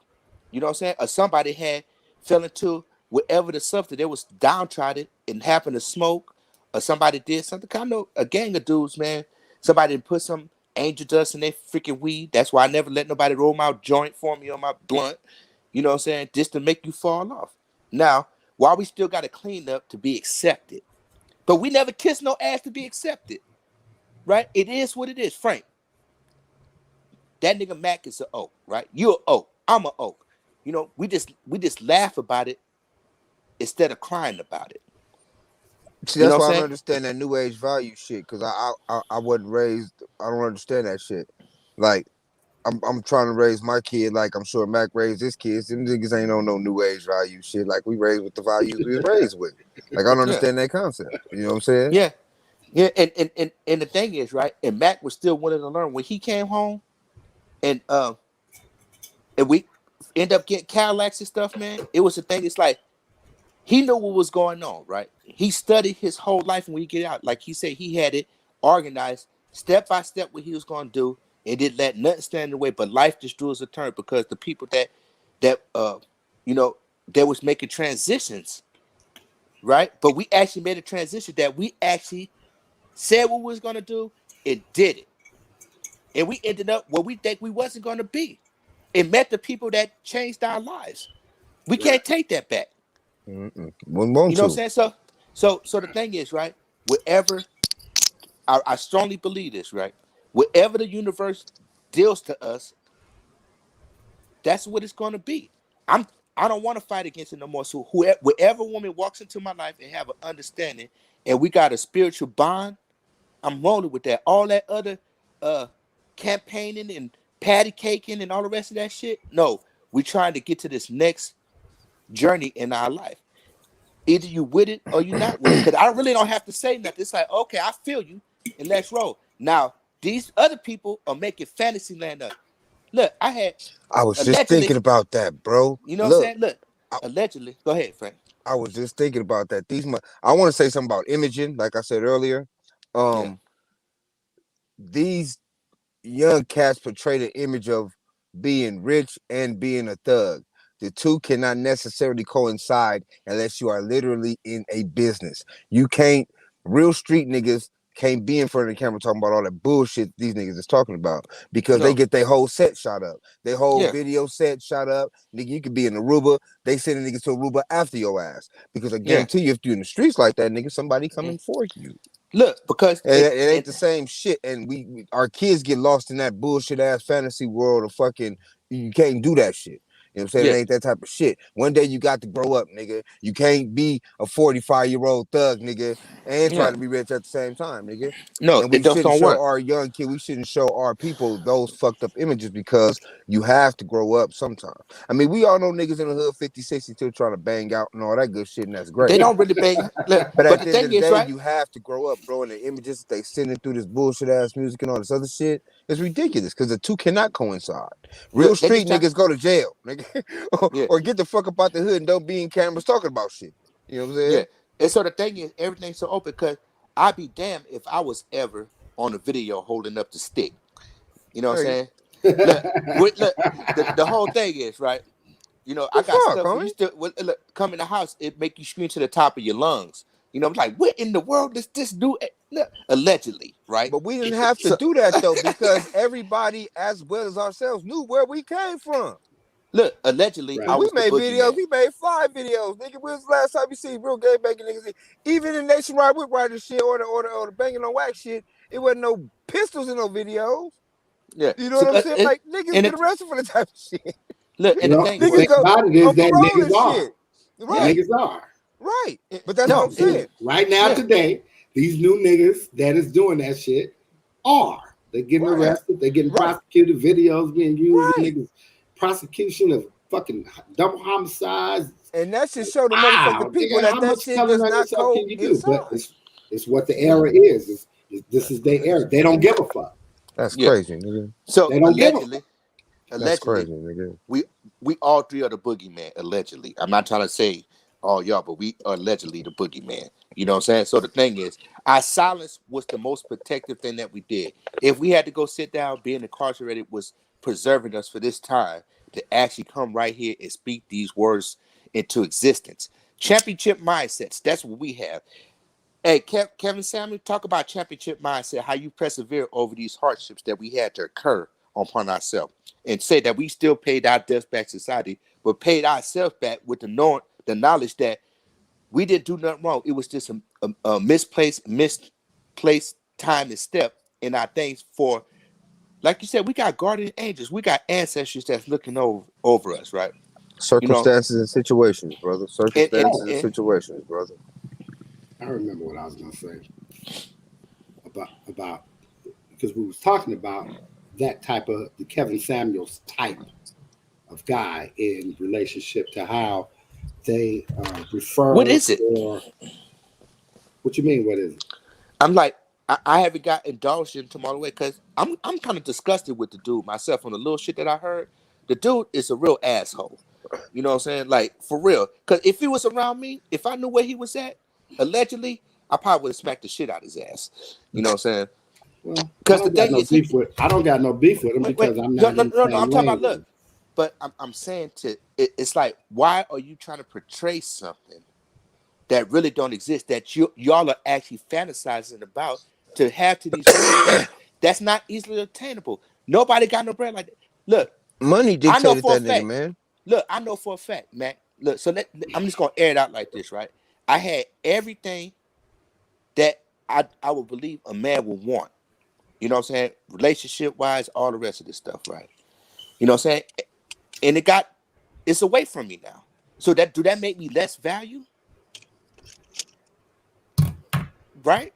You know what I'm saying? Or somebody had fell into whatever the substance they was downtrodden and happened to smoke, or somebody did something. I know a gang of dudes, man. Somebody put some angel dust in their freaking weed. That's why I never let nobody roll my joint for me on my blunt. You know what I'm saying? Just to make you fall off. Now, why we still got to clean up to be accepted? But we never kiss no ass to be accepted, right? It is what it is, Frank. That nigga Mac is an oak, right? You an oak. I'm an oak. You know, we just laugh about it instead of crying about it. See, You know that's what why I I'm don't saying? understand that new age value shit. Cause I wasn't raised. I don't understand that shit. Like I'm trying to raise my kid like I'm sure Mac raised his kids. Them niggas ain't on no new age value shit. Like we raised with the values we was raised with. Like I don't Yeah, understand that concept. You know what I'm saying? yeah, yeah. And the thing is, right? And Mac was still willing to learn when he came home, and we end up getting Cadillacs and stuff, man. It was the thing. It's like he knew what was going on, right? He studied his whole life, and when he get out, like he said, he had it organized step by step what he was going to do, and didn't let nothing stand in the way. But life just drew us a turn because the people that you know, that was making transitions, right? But we actually made a transition that we actually said what we was going to do and did it, and we ended up where we think we wasn't going to be. It met the people that changed our lives. We Right. can't take that back. Wouldn't want You know what to. I'm saying? So the thing is, right? Whatever I strongly believe this, right? Whatever the universe deals to us, that's what it's going to be. I don't want to fight against it no more. So whoever woman walks into my life and have an understanding, and we got a spiritual bond, I'm rolling with that. All that other uh campaigning and patty caking and all the rest of that shit. No, we trying to get to this next journey in our life. Either you with it or you not with it. Because I really don't have to say nothing. It's like, okay, I feel you, and let's roll. Now, these other people are making fantasy land up. Look, I had I was just thinking allegedly, about that, bro. you know what I'm Look, saying? Look, I, allegedly. Go ahead, Frank. I was just thinking about that. I want to say something about imaging, like I said earlier. Yeah, Um, these young cats portray the image of being rich and being a thug. The two cannot necessarily coincide unless you are literally in a business. You can't, real street niggas can't be in front of the camera talking about all that bullshit these niggas is talking about because they no, get their whole set shot up. Their whole yeah, video set shot up. Nigga, you could be in Aruba. They sending niggas to Aruba after your ass. Because I yeah. guarantee you, if you're in the streets like that, nigga, somebody Mm. coming for you. Look, because It ain't the same shit, and our kids get lost in that bullshit ass fantasy world of fucking. You can't do that shit. You know what I'm saying? It yeah, ain't that type of shit. One day you got to grow up, nigga. You can't be a 45-year-old thug, nigga, and try yeah. to be rich at the same time, nigga. No, And we it just shouldn't don't show work. our young kid, we shouldn't show our people those fucked up images because you have to grow up sometime. I mean, we all know niggas in the hood 50, 60 still trying to bang out and all that good shit, and that's They great. don't really bang. Look, But but at the the end thing of the is, day, right? you have to grow up, bro. And the images they sending through this bullshit ass music and all this other shit is ridiculous because the two cannot coincide. Real Look, they street just try. niggas go to jail, nigga. Yeah. or get the fuck up out the hood and don't be in cameras talking about shit. You know what I'm Yeah. saying? And so the thing is, everything's so open because I'd be damned if I was ever on a video holding up the stick. You know what I'm Hey, saying? Look, look, the whole thing is, right? You know, I the got fuck, stuff where homie? you still look, come in the house, it make you scream to the top of your lungs. You know, I'm like, what in the world does this do? Look, allegedly, right? But we didn't have to So do that though, because everybody, as well as ourselves, knew where we came from. look, allegedly, I Right. We was the made videos. boogeyman. We made 5 videos. Nigga, when was the last time you see real game banging niggas? Even in Nationwide Whip Rider shit or the banging on wax shit, it wasn't no pistols in no videos. Yeah. You know So what I'm saying? Like niggas and get it, arrested for the type of shit. look, and the Well, thing the Niggas thing was, go about it is on that parole niggas and are. shit. yeah, Right, Niggas are. right. But that's what no, I'm saying. Right now, yeah, today, these new niggas that is doing that shit are. They're getting Right, arrested. They're getting right, prosecuted. Videos being used in right. niggas prosecution of fucking double homicides. And that should show the Wow, motherfucking people nigga, that how that much shit telling does on not yourself go can you do? But inside. it's what the era is. This is their era. They don't give a fuck. That's yeah. crazy, nigga. So They don't give a fuck. That's allegedly, crazy, nigga. we all three are the boogeyman. Allegedly, I'm not trying to say all y'all, but we are allegedly the boogeyman. You know what I'm saying? So the thing is, our silence was the most protective thing that we did. If we had to go sit down, being incarcerated was preserving us for this time to actually come right here and speak these words into existence. Championship mindsets. That's what we have. Hey, Kevin Samuel, talk about championship mindset, how you persevere over these hardships that we had to occur upon ourselves, and say that we still paid our debts back to society, but paid ourselves back with the knowledge that we didn't do nothing wrong. It was just a misplaced time and step in our things for, like you said, we got guardian angels, we got ancestors that's looking over us, right? You know, Circumstances and situations, brother. and, Circumstances Oh, and and situations, brother. I remember what I was gonna say about because we was talking about that type of the Kevin Samuels type of guy in relationship to how they what refer is it? or what you mean? What is it? I'm like, I haven't got indulged into my way because I'm kind of disgusted with the dude myself on the little shit that I heard. The dude is a real asshole. You know what I'm saying? Like for real. Because if he was around me, if I knew where he was at, allegedly, I probably would have smacked the shit out of his ass. You know what I'm saying? Well, I Because the don't got thing no is, he beef with. I don't got no beef with him wait, because I'm no, not no, in the no, no. I'm same talking lane about with look, him. but I'm saying it's like, why are you trying to portray something that really don't exist that y'all are actually fantasizing about to have to these women that's not easily obtainable. Nobody got no bread like that. Look, Money I know dictated for a that nigga, fact. man. Look, I know for a fact, man. Look, so I'm just gonna air it out like this, right? I had everything that I would believe a man would want. You know what I'm saying? Relationship wise, all the rest of this stuff, right? You know what I'm saying? And it's away from me now. So that make me less value, right?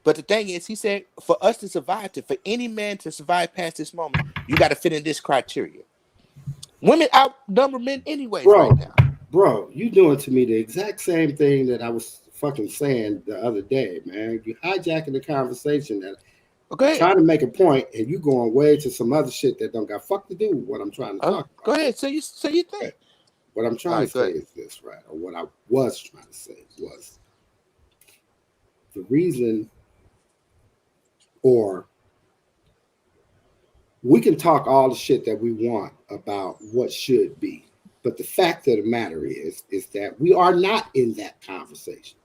But the thing is, he said, for us to survive, for any man to survive past this moment, you got to fit in this criteria. Women outnumber men anyways right Bro, now. bro, you doing to me the exact same thing that I was fucking saying the other day, man. You hijacking the conversation that I'm Okay, trying to make a point, and you going way to some other shit that don't got fuck to do with what I'm trying to talk go about. ahead. Say you think. What I'm All trying to right, go say ahead. is this, right? Or what I was trying to say was the reason, or we can talk all the shit that we want about what should be. But the fact of the matter is that we are not in that conversation,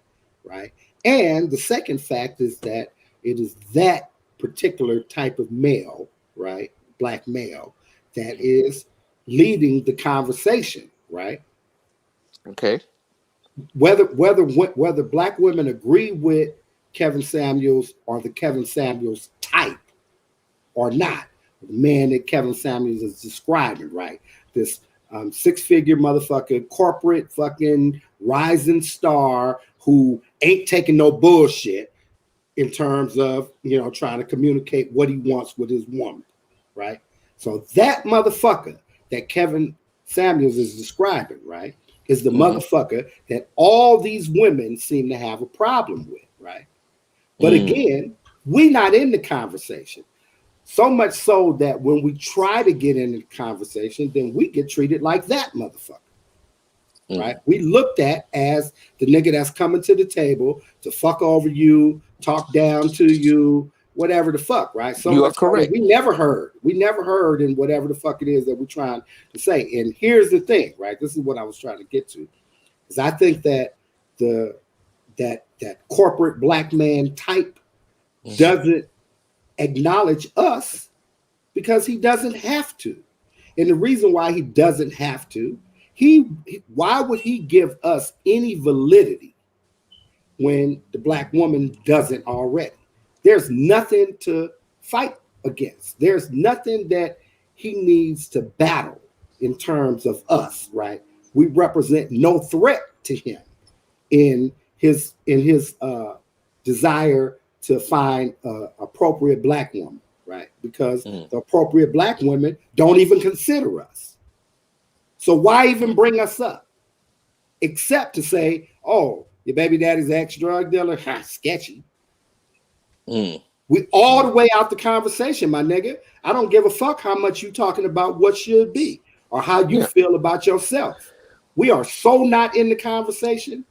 right? And the second fact is that it is that particular type of male, right? Black male, that is leading the conversation, right? Okay. Whether black women agree with Kevin Samuels or the Kevin Samuels type or not, the man that Kevin Samuels is describing, right? This six-figure motherfucker, corporate fucking rising star who ain't taking no bullshit in terms of, trying to communicate what he wants with his woman, right? So that motherfucker that Kevin Samuels is describing, right, is the Mm-hmm. motherfucker that all these women seem to have a problem with, right? But again, we not in the conversation. So much so that when we try to get into the conversation, then we get treated like that motherfucker. Right? We looked at as the nigga that's coming to the table to fuck over you, talk down to you, whatever the fuck, right? So you are much so that correct. we never heard in whatever the fuck it is that we're trying to say. And here's the thing, right? This is what I was trying to get to. Is I think that that corporate black man type doesn't acknowledge us because he doesn't have to. And the reason why he doesn't have to, why would he give us any validity when the black woman doesn't already? There's nothing to fight against. There's nothing that he needs to battle in terms of us, right? We represent no threat to him in his desire to find appropriate black woman, right? Because the appropriate black women don't even consider us. So why even bring us up? Except to say, oh, your baby daddy's ex-drug dealer? Ha, sketchy. We all the way out the conversation, my nigga. I don't give a fuck how much you talking about what should be or how you feel about yourself. We are so not in the conversation.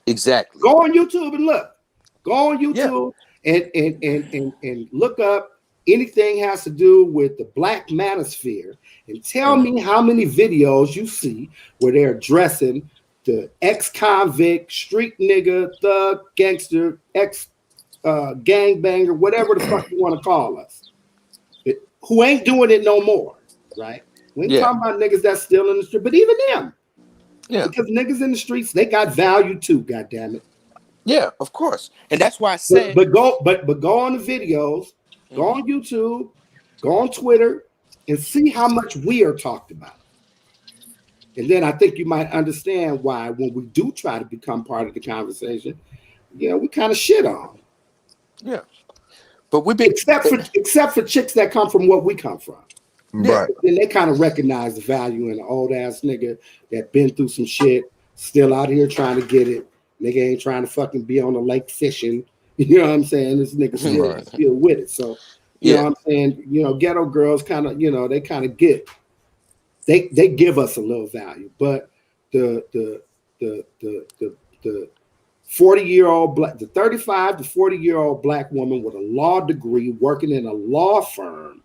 Exactly. Go on YouTube and look. Go on YouTube and look up anything has to do with the Black Manosphere and tell me how many videos you see where they're addressing the ex-convict, street nigga, thug, gangster, gangbanger, whatever the fuck you want to call us, who ain't doing it no more, right? We ain't talking about niggas that's still in the street, but even them. Yeah. Because niggas in the streets, they got value too, goddammit. Yeah, of course. And that's why I said but go on the videos, go on YouTube, go on Twitter, and see how much we are talked about. And then I think you might understand why when we do try to become part of the conversation, we kind of shit on. Yeah. But we've been except for chicks that come from what we come from. Right. Then they kind of recognize the value in an old ass nigga that been through some shit, still out here trying to get it. Nigga ain't trying to fucking be on the lake fishing. You know what I'm saying? This nigga still with it. So you know what I'm saying? Ghetto girls kind of, they kind of get, they give us a little value. But the 40-year-old black, the 35 to 40-year-old black woman with a law degree working in a law firm,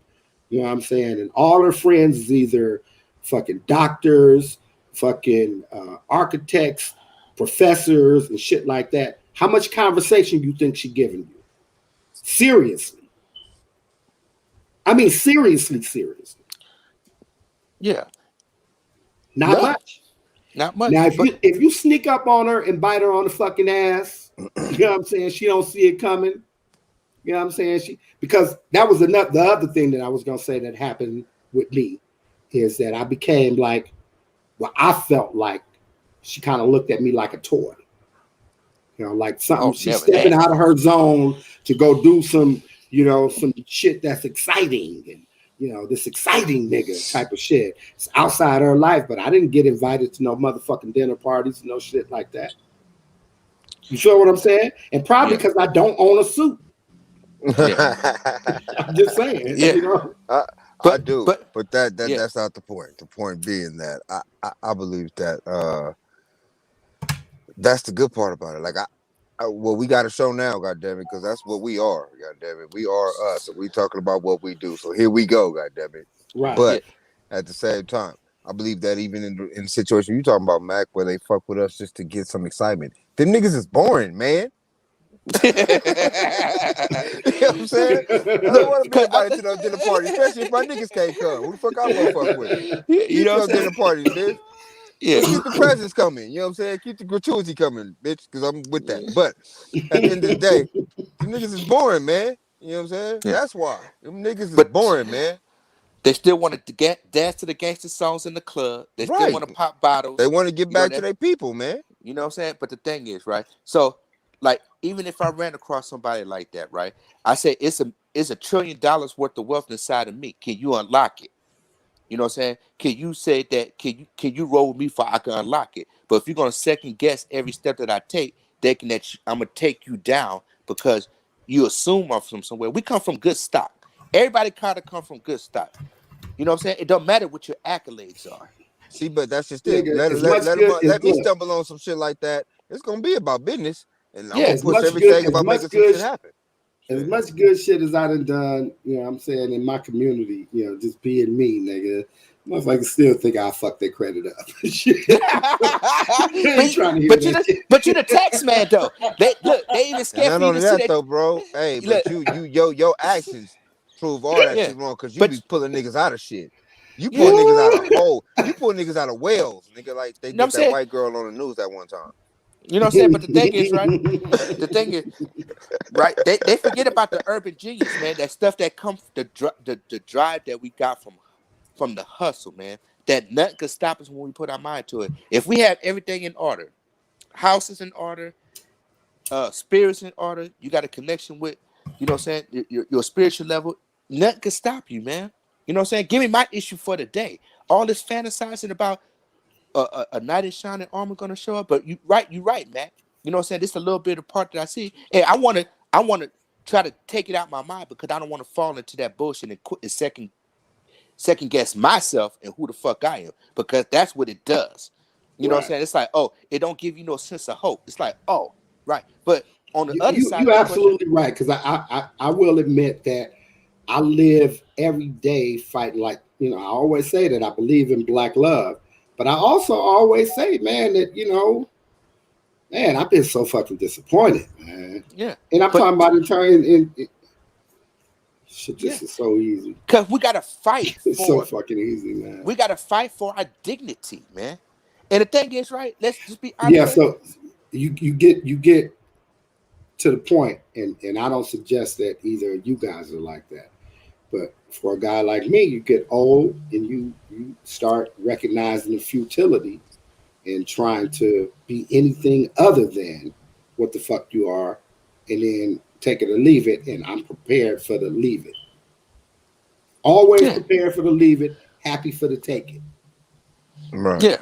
you know what I'm saying? And all her friends is either fucking doctors, fucking architects, professors, and shit like that. How much conversation you think she giving you? Seriously. I mean, seriously. Yeah. Not much. Not much. Now, if you sneak up on her and bite her on the fucking ass, you know what I'm saying? She don't see it coming. You know what I'm saying? Because that was the other thing that I was going to say that happened with me is that I became like, I felt like she kind of looked at me like a toy. Like something, she's stepping out of her zone to go do some shit that's exciting and, this exciting nigga type of shit. It's outside her life, but I didn't get invited to no motherfucking dinner parties, no shit like that. You sure what I'm saying? And probably because I don't own a suit. I'm just saying. Yeah. I do, but that's not the point. The point being that I believe that that's the good part about it. Like we got a show now, goddamn it, because that's what we are. Goddamn it, we are us, and we talking about what we do. So here we go, goddamn it. Right. But at the same time, I believe that even in the situation you talking about, Mac, where they fuck with us just to get some excitement, them niggas is boring, man. You know what I'm saying? I don't want to be invited to no dinner party, especially if my niggas can't come. Who the fuck I want to fuck with? You know, dinner parties, bitch. Yeah. Keep the presents coming. You know what I'm saying? Keep the gratuity coming, bitch, because I'm with that. But at the end of the day, them niggas is boring, man. You know what I'm saying? Yeah. That's why. Them niggas is boring, man. They still want to dance to the gangster songs in the club. They still want to pop bottles. They want to get back to their people, man. You know what I'm saying? But the thing is, right? So, like, even if I ran across somebody like that, right? I say it's $1 trillion worth of wealth inside of me. Can you unlock it? You know what I'm saying? Can you say that? Can you roll with me for I can unlock it? But if you're gonna second guess every step that I take, I'm gonna take you down because you assume are from somewhere. We come from good stock. Everybody kind of come from good stock. You know what I'm saying? It don't matter what your accolades are. See, but that's just it. Nigga, as much good as Let me good. stumble on some shit like that. It's gonna be about business, and I'm Yeah, gonna As push much everything good, as about much making some good, shit happen. as Shit. much good shit as I done, you know what I'm saying, in my community, you know, just being me, nigga. Motherfuckers still think I fuck their credit up. Shit. I ain't trying to hear but you that the shit. but you the tax man though. They look, they even And scared not for you to only see that that. though, bro. Hey, Look, but your actions prove all that yeah, shit wrong because you but be pulling niggas out of shit. You pull yeah, niggas out of hole. You pull niggas out of wells, nigga. Like they you know what I'm did that saying? white girl on the news that one time. You know what I'm saying? But the thing is, right? The thing is, right? They forget about the urban genius, man. That stuff that comes the drive that we got from the hustle, man. That nothing could stop us when we put our mind to it. If we have everything in order, houses in order, spirits in order, you got a connection with, you know what I'm saying, your spiritual level, nothing could stop you, man. You know what I'm saying? Give me my issue for the day. All this fantasizing about a knight in shining armor gonna show up, but you right, Matt. You know what I'm saying? This is a little bit of part that I see. And I wanna try to take it out my mind because I don't want to fall into that bullshit and quit and second guess myself and who the fuck I am because that's what it does. You know what I'm Right. saying? It's like, oh, it don't give you no sense of hope. It's like, oh, right. But on the other side You of the question, absolutely right because I will admit that I live every day fighting like you know I always say that I believe in black love, but I also always say man that you know man I've been so fucking disappointed man, yeah. and I'm But talking about in turn in shit yeah, just is so easy, because we gotta fight it's so for fucking easy man. our dignity, man. And the thing is, right? Let's just be honest, Yeah, right? so you get to the point, and I don't suggest that either of you guys are like that. But for a guy like me, you get old and you start recognizing the futility and trying to be anything other than what the fuck you are, and then take it or leave it. And I'm prepared for the leave it. Always Yeah, prepared for the leave it. Happy for the take it. Right. yeah,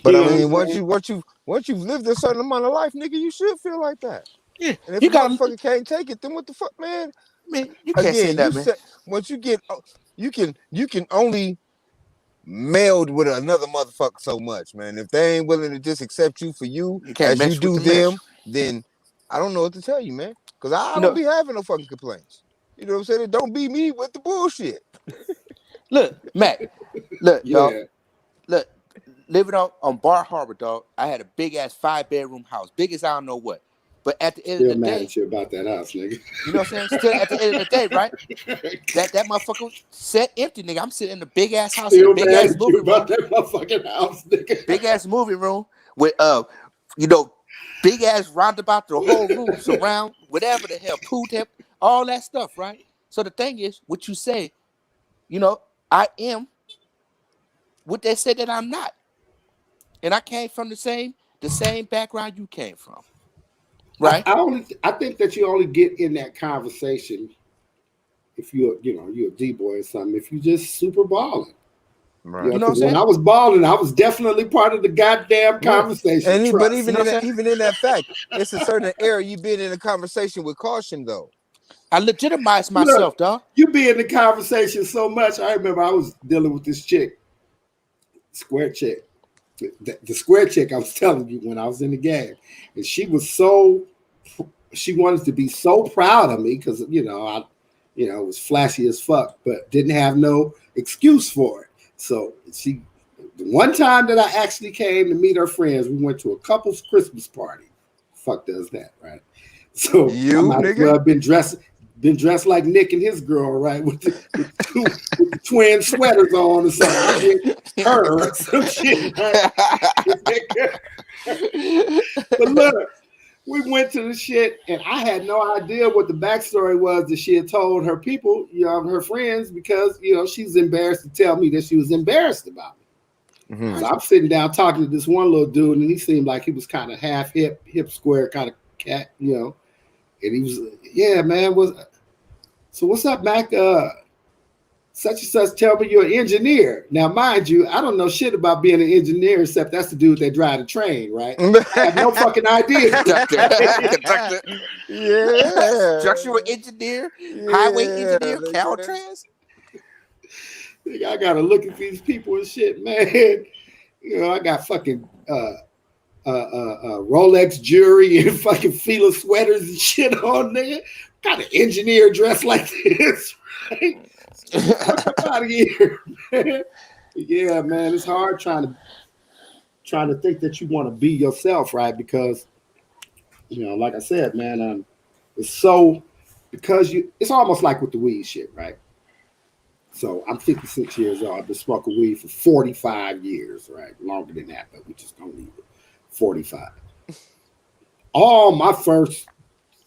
But You I know what I'm mean, saying? once you've lived a certain amount of life, nigga, you should feel like that. yeah. And if You a gotta, motherfucker can't take it, then what the fuck, man? man. You can't say Again, that, man. once you get you can only meld with another motherfucker so much, man. If they ain't willing to just accept you for you You can't as you mesh with do the mesh. them, then I don't know what to tell you, man. Cause I You don't know, be having no fucking complaints. You know what I'm saying? It don't be me with the bullshit. look, Mac. Look, Go dog. ahead. Look, living on Bar Harbor, dog. I had a big ass 5-bedroom house, big as I don't know what. But at the end of Still the mad day, at you about that house, nigga. you know what I'm saying? Still at the end of the day, right? That motherfucker set empty, nigga. I'm sitting in a big ass house in a Still big mad ass at you movie about room, that motherfucking house, nigga. big ass movie room with you know, big ass roundabout the whole room, surround whatever the hell, pool tip, all that stuff, right? So the thing is, what you say, you know, I am what they said that I'm not, and I came from the same background you came from, right? I think that you only get in that conversation if you're a D boy or something. If you just super balling, Right. You know what I'm because when saying? I was balling, I was definitely part of the goddamn Yeah. conversation. But Trust. You know what I'm saying? even in that fact, it's a certain era you been in a conversation with caution though. I legitimize Look, myself, dog. you be in the conversation so much. I remember I was dealing with this chick, square chick, the square chick I was telling you when I was in the game, and she wanted to be so proud of me because I was flashy as fuck, but didn't have no excuse for it. So the one time that I actually came to meet her friends, we went to a couple's Christmas party. Fuck does that, right? So I You might as nigga. well have been dressed like Nick and his girl, right? With the twin sweaters on or something. With her or some shit, right? But look, we went to the shit, and I had no idea what the backstory was that she had told her people, her friends, because she's embarrassed to tell me that she was embarrassed about me. Mm-hmm. So I'm sitting down talking to this one little dude, and he seemed like he was kind of half hip square kind of cat, and he was, yeah, man. So what's up, Mac? such and such tell me you're an engineer. Now, mind you, I don't know shit about being an engineer except that's the dude that drive the train, right? I have no fucking idea. Conductor. Yeah. Structural engineer, Yeah, highway engineer, nigga. Caltrans. I gotta look at these people and shit, man. You know, I got fucking Rolex jewelry and fucking Fila sweaters and shit on, nigga. Got an engineer dressed like this, right? Fuck up out of here, man. Yeah, man, it's hard trying to think that you want to be yourself, right? Because you know, like I said, man, it's so because it's almost like with the weed shit, right? So I'm 56 years old. I've been smoking weed for 45 years, right? Longer than that, but we just don't leave it. 45. All my first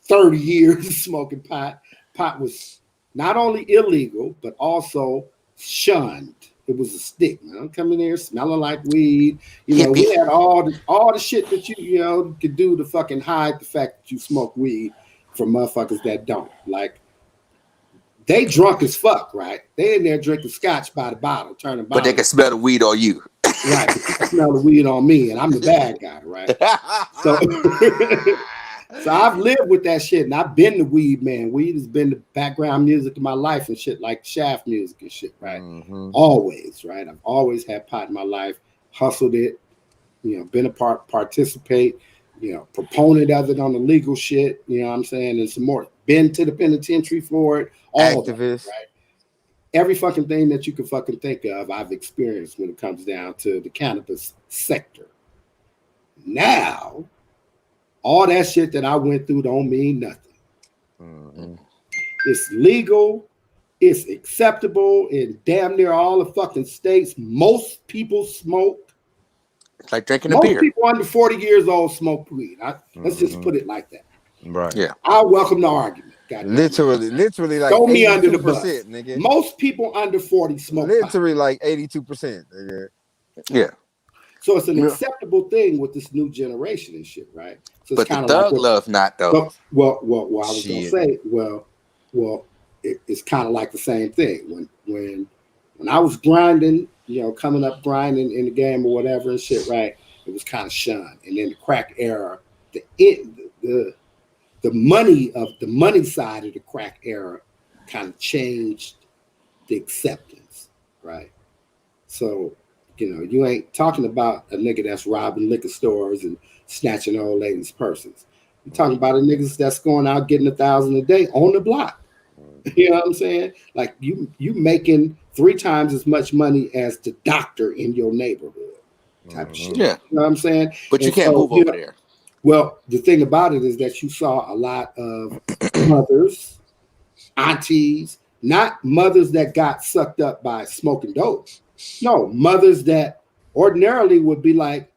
30 years of smoking pot was not only illegal, but also shunned. It was a stick, man. I'm coming there smelling like weed. You know, we had all the shit that you know could do to fucking hide the fact that you smoke weed from motherfuckers that don't. Like, they drunk as fuck, right? They in there drinking scotch by the bottle, turning bottles. But they can smell the weed on you. Right. They can smell the weed on me, and I'm the bad guy, right? So, so I've lived with that shit, and I've been the weed man. Weed has been the background music of my life and shit, like shaft music and shit, right? Mm-hmm. Always, right? I've always had pot in my life, hustled it, you know, been a participate, you know, proponent of it on the legal shit, you know what I'm saying? And some more. Been to the penitentiary for it. All activist, right? Every fucking thing that you can fucking think of, I've experienced when it comes down to the cannabis sector. Now, all that shit that I went through don't mean nothing. Mm-hmm. It's legal. It's acceptable in damn near all the fucking states. Most people smoke. It's like drinking a beer. Most people under 40 years old smoke weed. Let's just put it like that. Right. Yeah. I welcome the argument. Literally like throw me under the bus, nigga. Most people under 40 smoke. Literally like 82%. Nigga. Yeah. So it's an acceptable thing with this new generation and shit, right? So it's but the thug love not though. Well, I was gonna say, it's kind of like the same thing. When I was grinding, you know, coming up grinding in the game or whatever and shit, right? It was kind of shunned, and then the crack era, the money side of the crack era kind of changed the acceptance, right? So, you know, you ain't talking about a nigga that's robbing liquor stores and snatching old ladies' purses. You're talking about a nigga that's going out getting 1,000 a day on the block. You know what I'm saying? Like you making 3 times as much money as the doctor in your neighborhood type of shit. Yeah. You know what I'm saying? But you can't move over there. Well, the thing about it is that you saw a lot of mothers, aunties, not mothers that got sucked up by smoking dope. No, mothers that ordinarily would be like,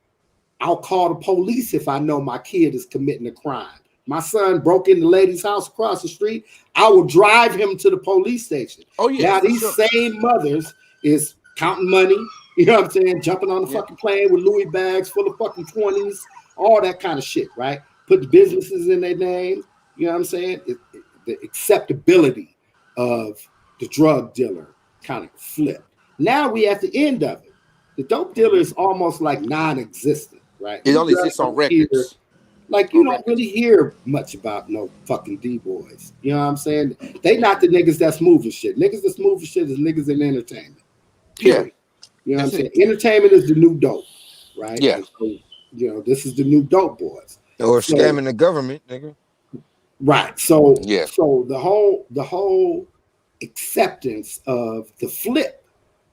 I'll call the police if I know my kid is committing a crime. My son broke in the lady's house across the street. I will drive him to the police station. Oh, yeah. Now, these same mothers is counting money, you know what I'm saying? Jumping on the fucking plane with Louis bags full of fucking 20s. All that kind of shit, right? Put the businesses in their name. You know what I'm saying? The acceptability of the drug dealer kind of flipped. Now we at the end of it. The dope dealer is almost like non-existent, right? It only sits on records. Like, you don't really hear much about no fucking D-boys. You know what I'm saying? They not the niggas that's moving shit. Niggas that's moving shit is niggas in entertainment. Period. Yeah. You know what I'm saying? Entertainment is the new dope, right? Yeah. So, you know, this is the new dope boys. Or scamming the government, nigga. Right. So so the whole acceptance of the flip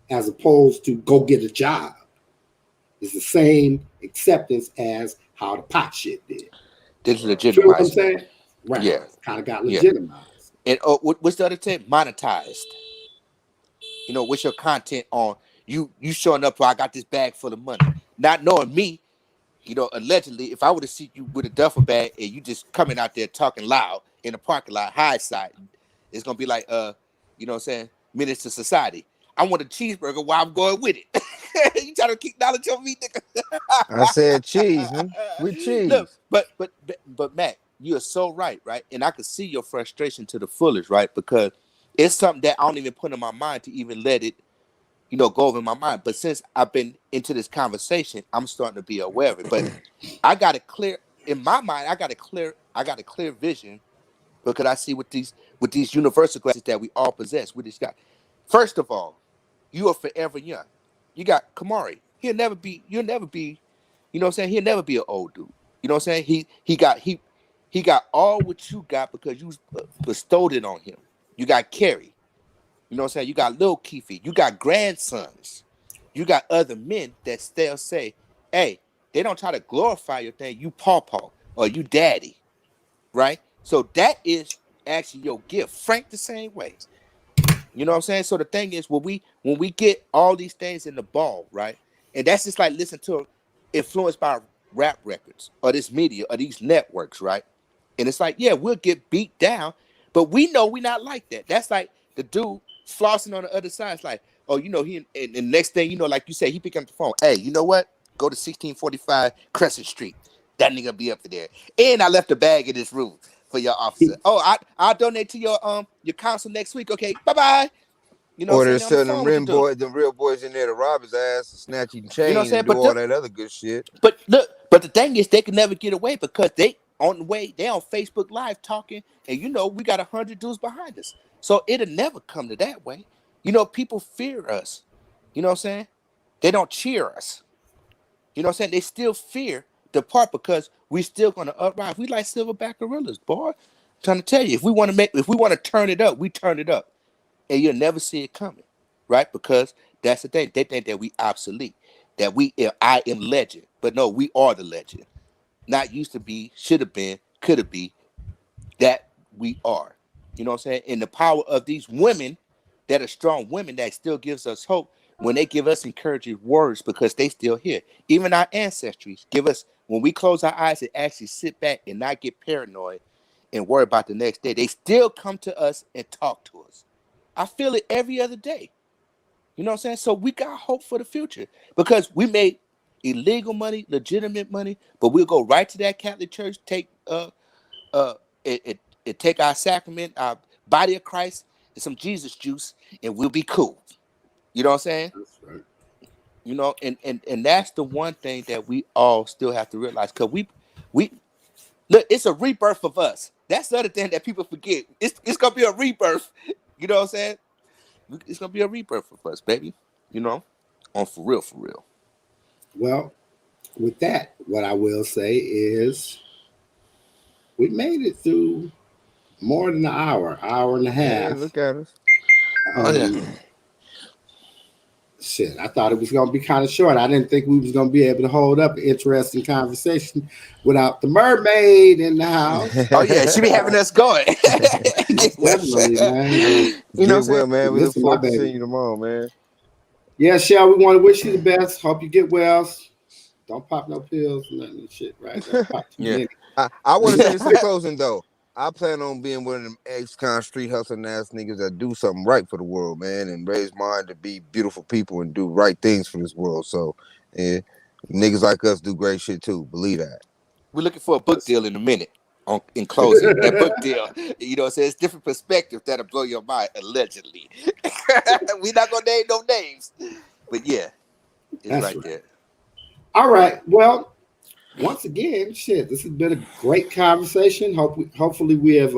as opposed to go get a job is the same acceptance as how the pot shit did. Did legitimized. You know what I'm saying? Right. Yeah. Kind of got legitimized. And what's the other thing? Monetized. You know, what's your content on you showing up, I got this bag full of money. Not knowing me, you know, allegedly, if I would have seen you with a duffel bag and you just coming out there talking loud in the parking lot, high side, it's gonna be like you know what I'm saying, menace to society. I want a cheeseburger while I'm going with it. You trying to keep knowledge on me, nigga? I said cheese, man. With cheese. Look, but Matt, you are so right? And I could see your frustration to the fullest, right? Because it's something that I don't even put in my mind to even let it, go over my mind. But since I've been into this conversation, I'm starting to be aware of it. But I got a clear in my mind. I got a clear vision because I see with these universal glasses that we all possess. We just got. First of all, you are forever young. You got Kamari. You'll never be. You know what I'm saying? He'll never be an old dude. You know what I'm saying? He got all what you got because you bestowed it on him. You got Carrie. You know what I'm saying? You got Lil Keefe. You got grandsons. You got other men that still say, hey, they don't try to glorify your thing. You pawpaw or you daddy, right? So that is actually your gift. Frank the same way. You know what I'm saying? So the thing is, when we get all these things in the ball, right? And that's just like listen to influenced by rap records or this media or these networks, right? And it's like, yeah, we'll get beat down, but we know we're not like that. That's like the dude flossing on the other side. It's like, oh, and the next thing you know, like you said, he pick up the phone. Hey, you know what? Go to 1645 Crescent Street. That nigga be up there. And I left a bag in this room for your officer. Oh, I'll donate to your council next week. Okay, bye-bye. You know what Or I'm they're saying? On the selling phone with the dude. them real boys in there to rob his ass, and snatch his You know what I'm chain, saying? and do all that other good shit. But look, but the thing is, they can never get away because they on the way, they on Facebook Live talking, and we got 100 dudes behind us. So it'll never come to that way. People fear us. You know what I'm saying? They don't cheer us. You know what I'm saying? They still fear the part because we still gonna uprise. We like silverback gorillas, boy. I'm trying to tell you, if we want to turn it up, we turn it up. And you'll never see it coming, right? Because that's the thing. They think that we obsolete, that I am legend. But no, we are the legend. Not used to be, should have been, could have be, that we are. You know what I'm saying? And the power of these women that are strong women that still gives us hope when they give us encouraging words because they still here. Even our ancestries give us, when we close our eyes and actually sit back and not get paranoid and worry about the next day, they still come to us and talk to us. I feel it every other day. You know what I'm saying? So we got hope for the future because we made illegal money, legitimate money, but we'll go right to that Catholic church, take take our sacrament, our body of Christ, and some Jesus juice, and we'll be cool. You know what I'm saying? That's right. And that's the one thing that we all still have to realize because we look, it's a rebirth of us. That's the other thing that people forget. It's gonna be a rebirth. You know what I'm saying? It's gonna be a rebirth of us, baby. On for real, for real. Well, with that, what I will say is we made it through more than an hour and a half. Yeah, look at us. Oh yeah. Shit, I thought it was going to be kind of short. I didn't think we was going to be able to hold up an interesting conversation without the mermaid in the house. Oh yeah, she be having us going. Definitely, man. You know what I'm well, saying? man. We look Listen, forward my to baby. seeing you tomorrow, man. Yeah, Shell, we want to wish you the best. Hope you get well. Don't pop no pills, nothing and shit, right? Don't pop too Yeah. many. I want to say this in closing, though. I plan on being one of them ex-con street hustling ass niggas that do something right for the world, man, and raise mind to be beautiful people and do right things for this world. So, yeah, niggas like us do great shit too. Believe that. We're looking for a book deal in a minute. In closing, that book deal, you know, what I'm saying, it's different perspective that'll blow your mind. Allegedly, we're not gonna name no names, but yeah, it's That's right right. there. All right. Well, once again, shit, this has been a great conversation. Hopefully we have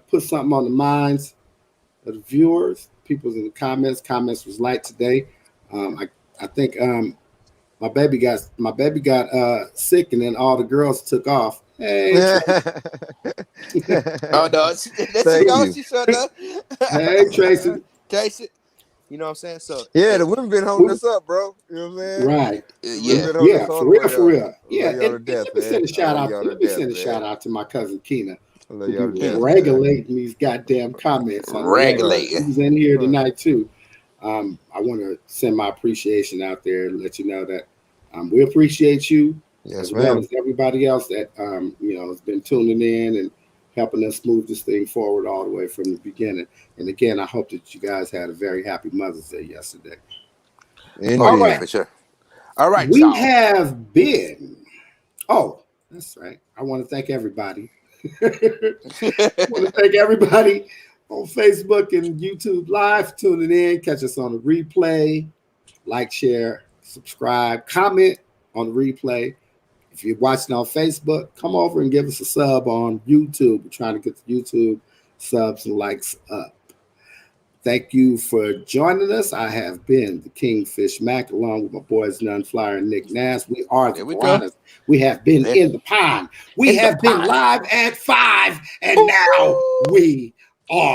put something on the minds of the viewers, people in the comments. Comments was light today. I think my baby got sick, and then all the girls took off. Hey, Oh no, Thank you. she showed up. hey, Tracy. Tracy, you know what I'm saying? So Yeah, the women been holding us up, bro. You know what I'm saying? Right. The yeah, women been holding us all the way up. For real. Yeah, Love y'all to and death, let me man. send a shout out. Y'all to Let me death, send a man. shout out to my cousin Keena, I love who y'all to be death, man. regulating these goddamn comments on the Regulating. He's in here tonight too. I want to send my appreciation out there and let you know that we appreciate you Yes, as well ma'am. as everybody else that has been tuning in and helping us move this thing forward all the way from the beginning. And again, I hope that you guys had a very happy Mother's Day yesterday. Indeed. Oh All yeah, right. for sure. All right, We y'all. have been. Oh, that's right. I want to thank everybody. I want to thank everybody on Facebook and YouTube Live, tuning in. Catch us on the replay. Like, share, subscribe, comment on the replay. If you're watching on Facebook, come over and give us a sub on YouTube. We're trying to get the YouTube subs and likes up. Thank you for joining us. I have been the Kingfish Mac, along with my boys None Flyer and Nick Nass. We are the Piranhas. We have been in the pond. We have been live at 5, and now we are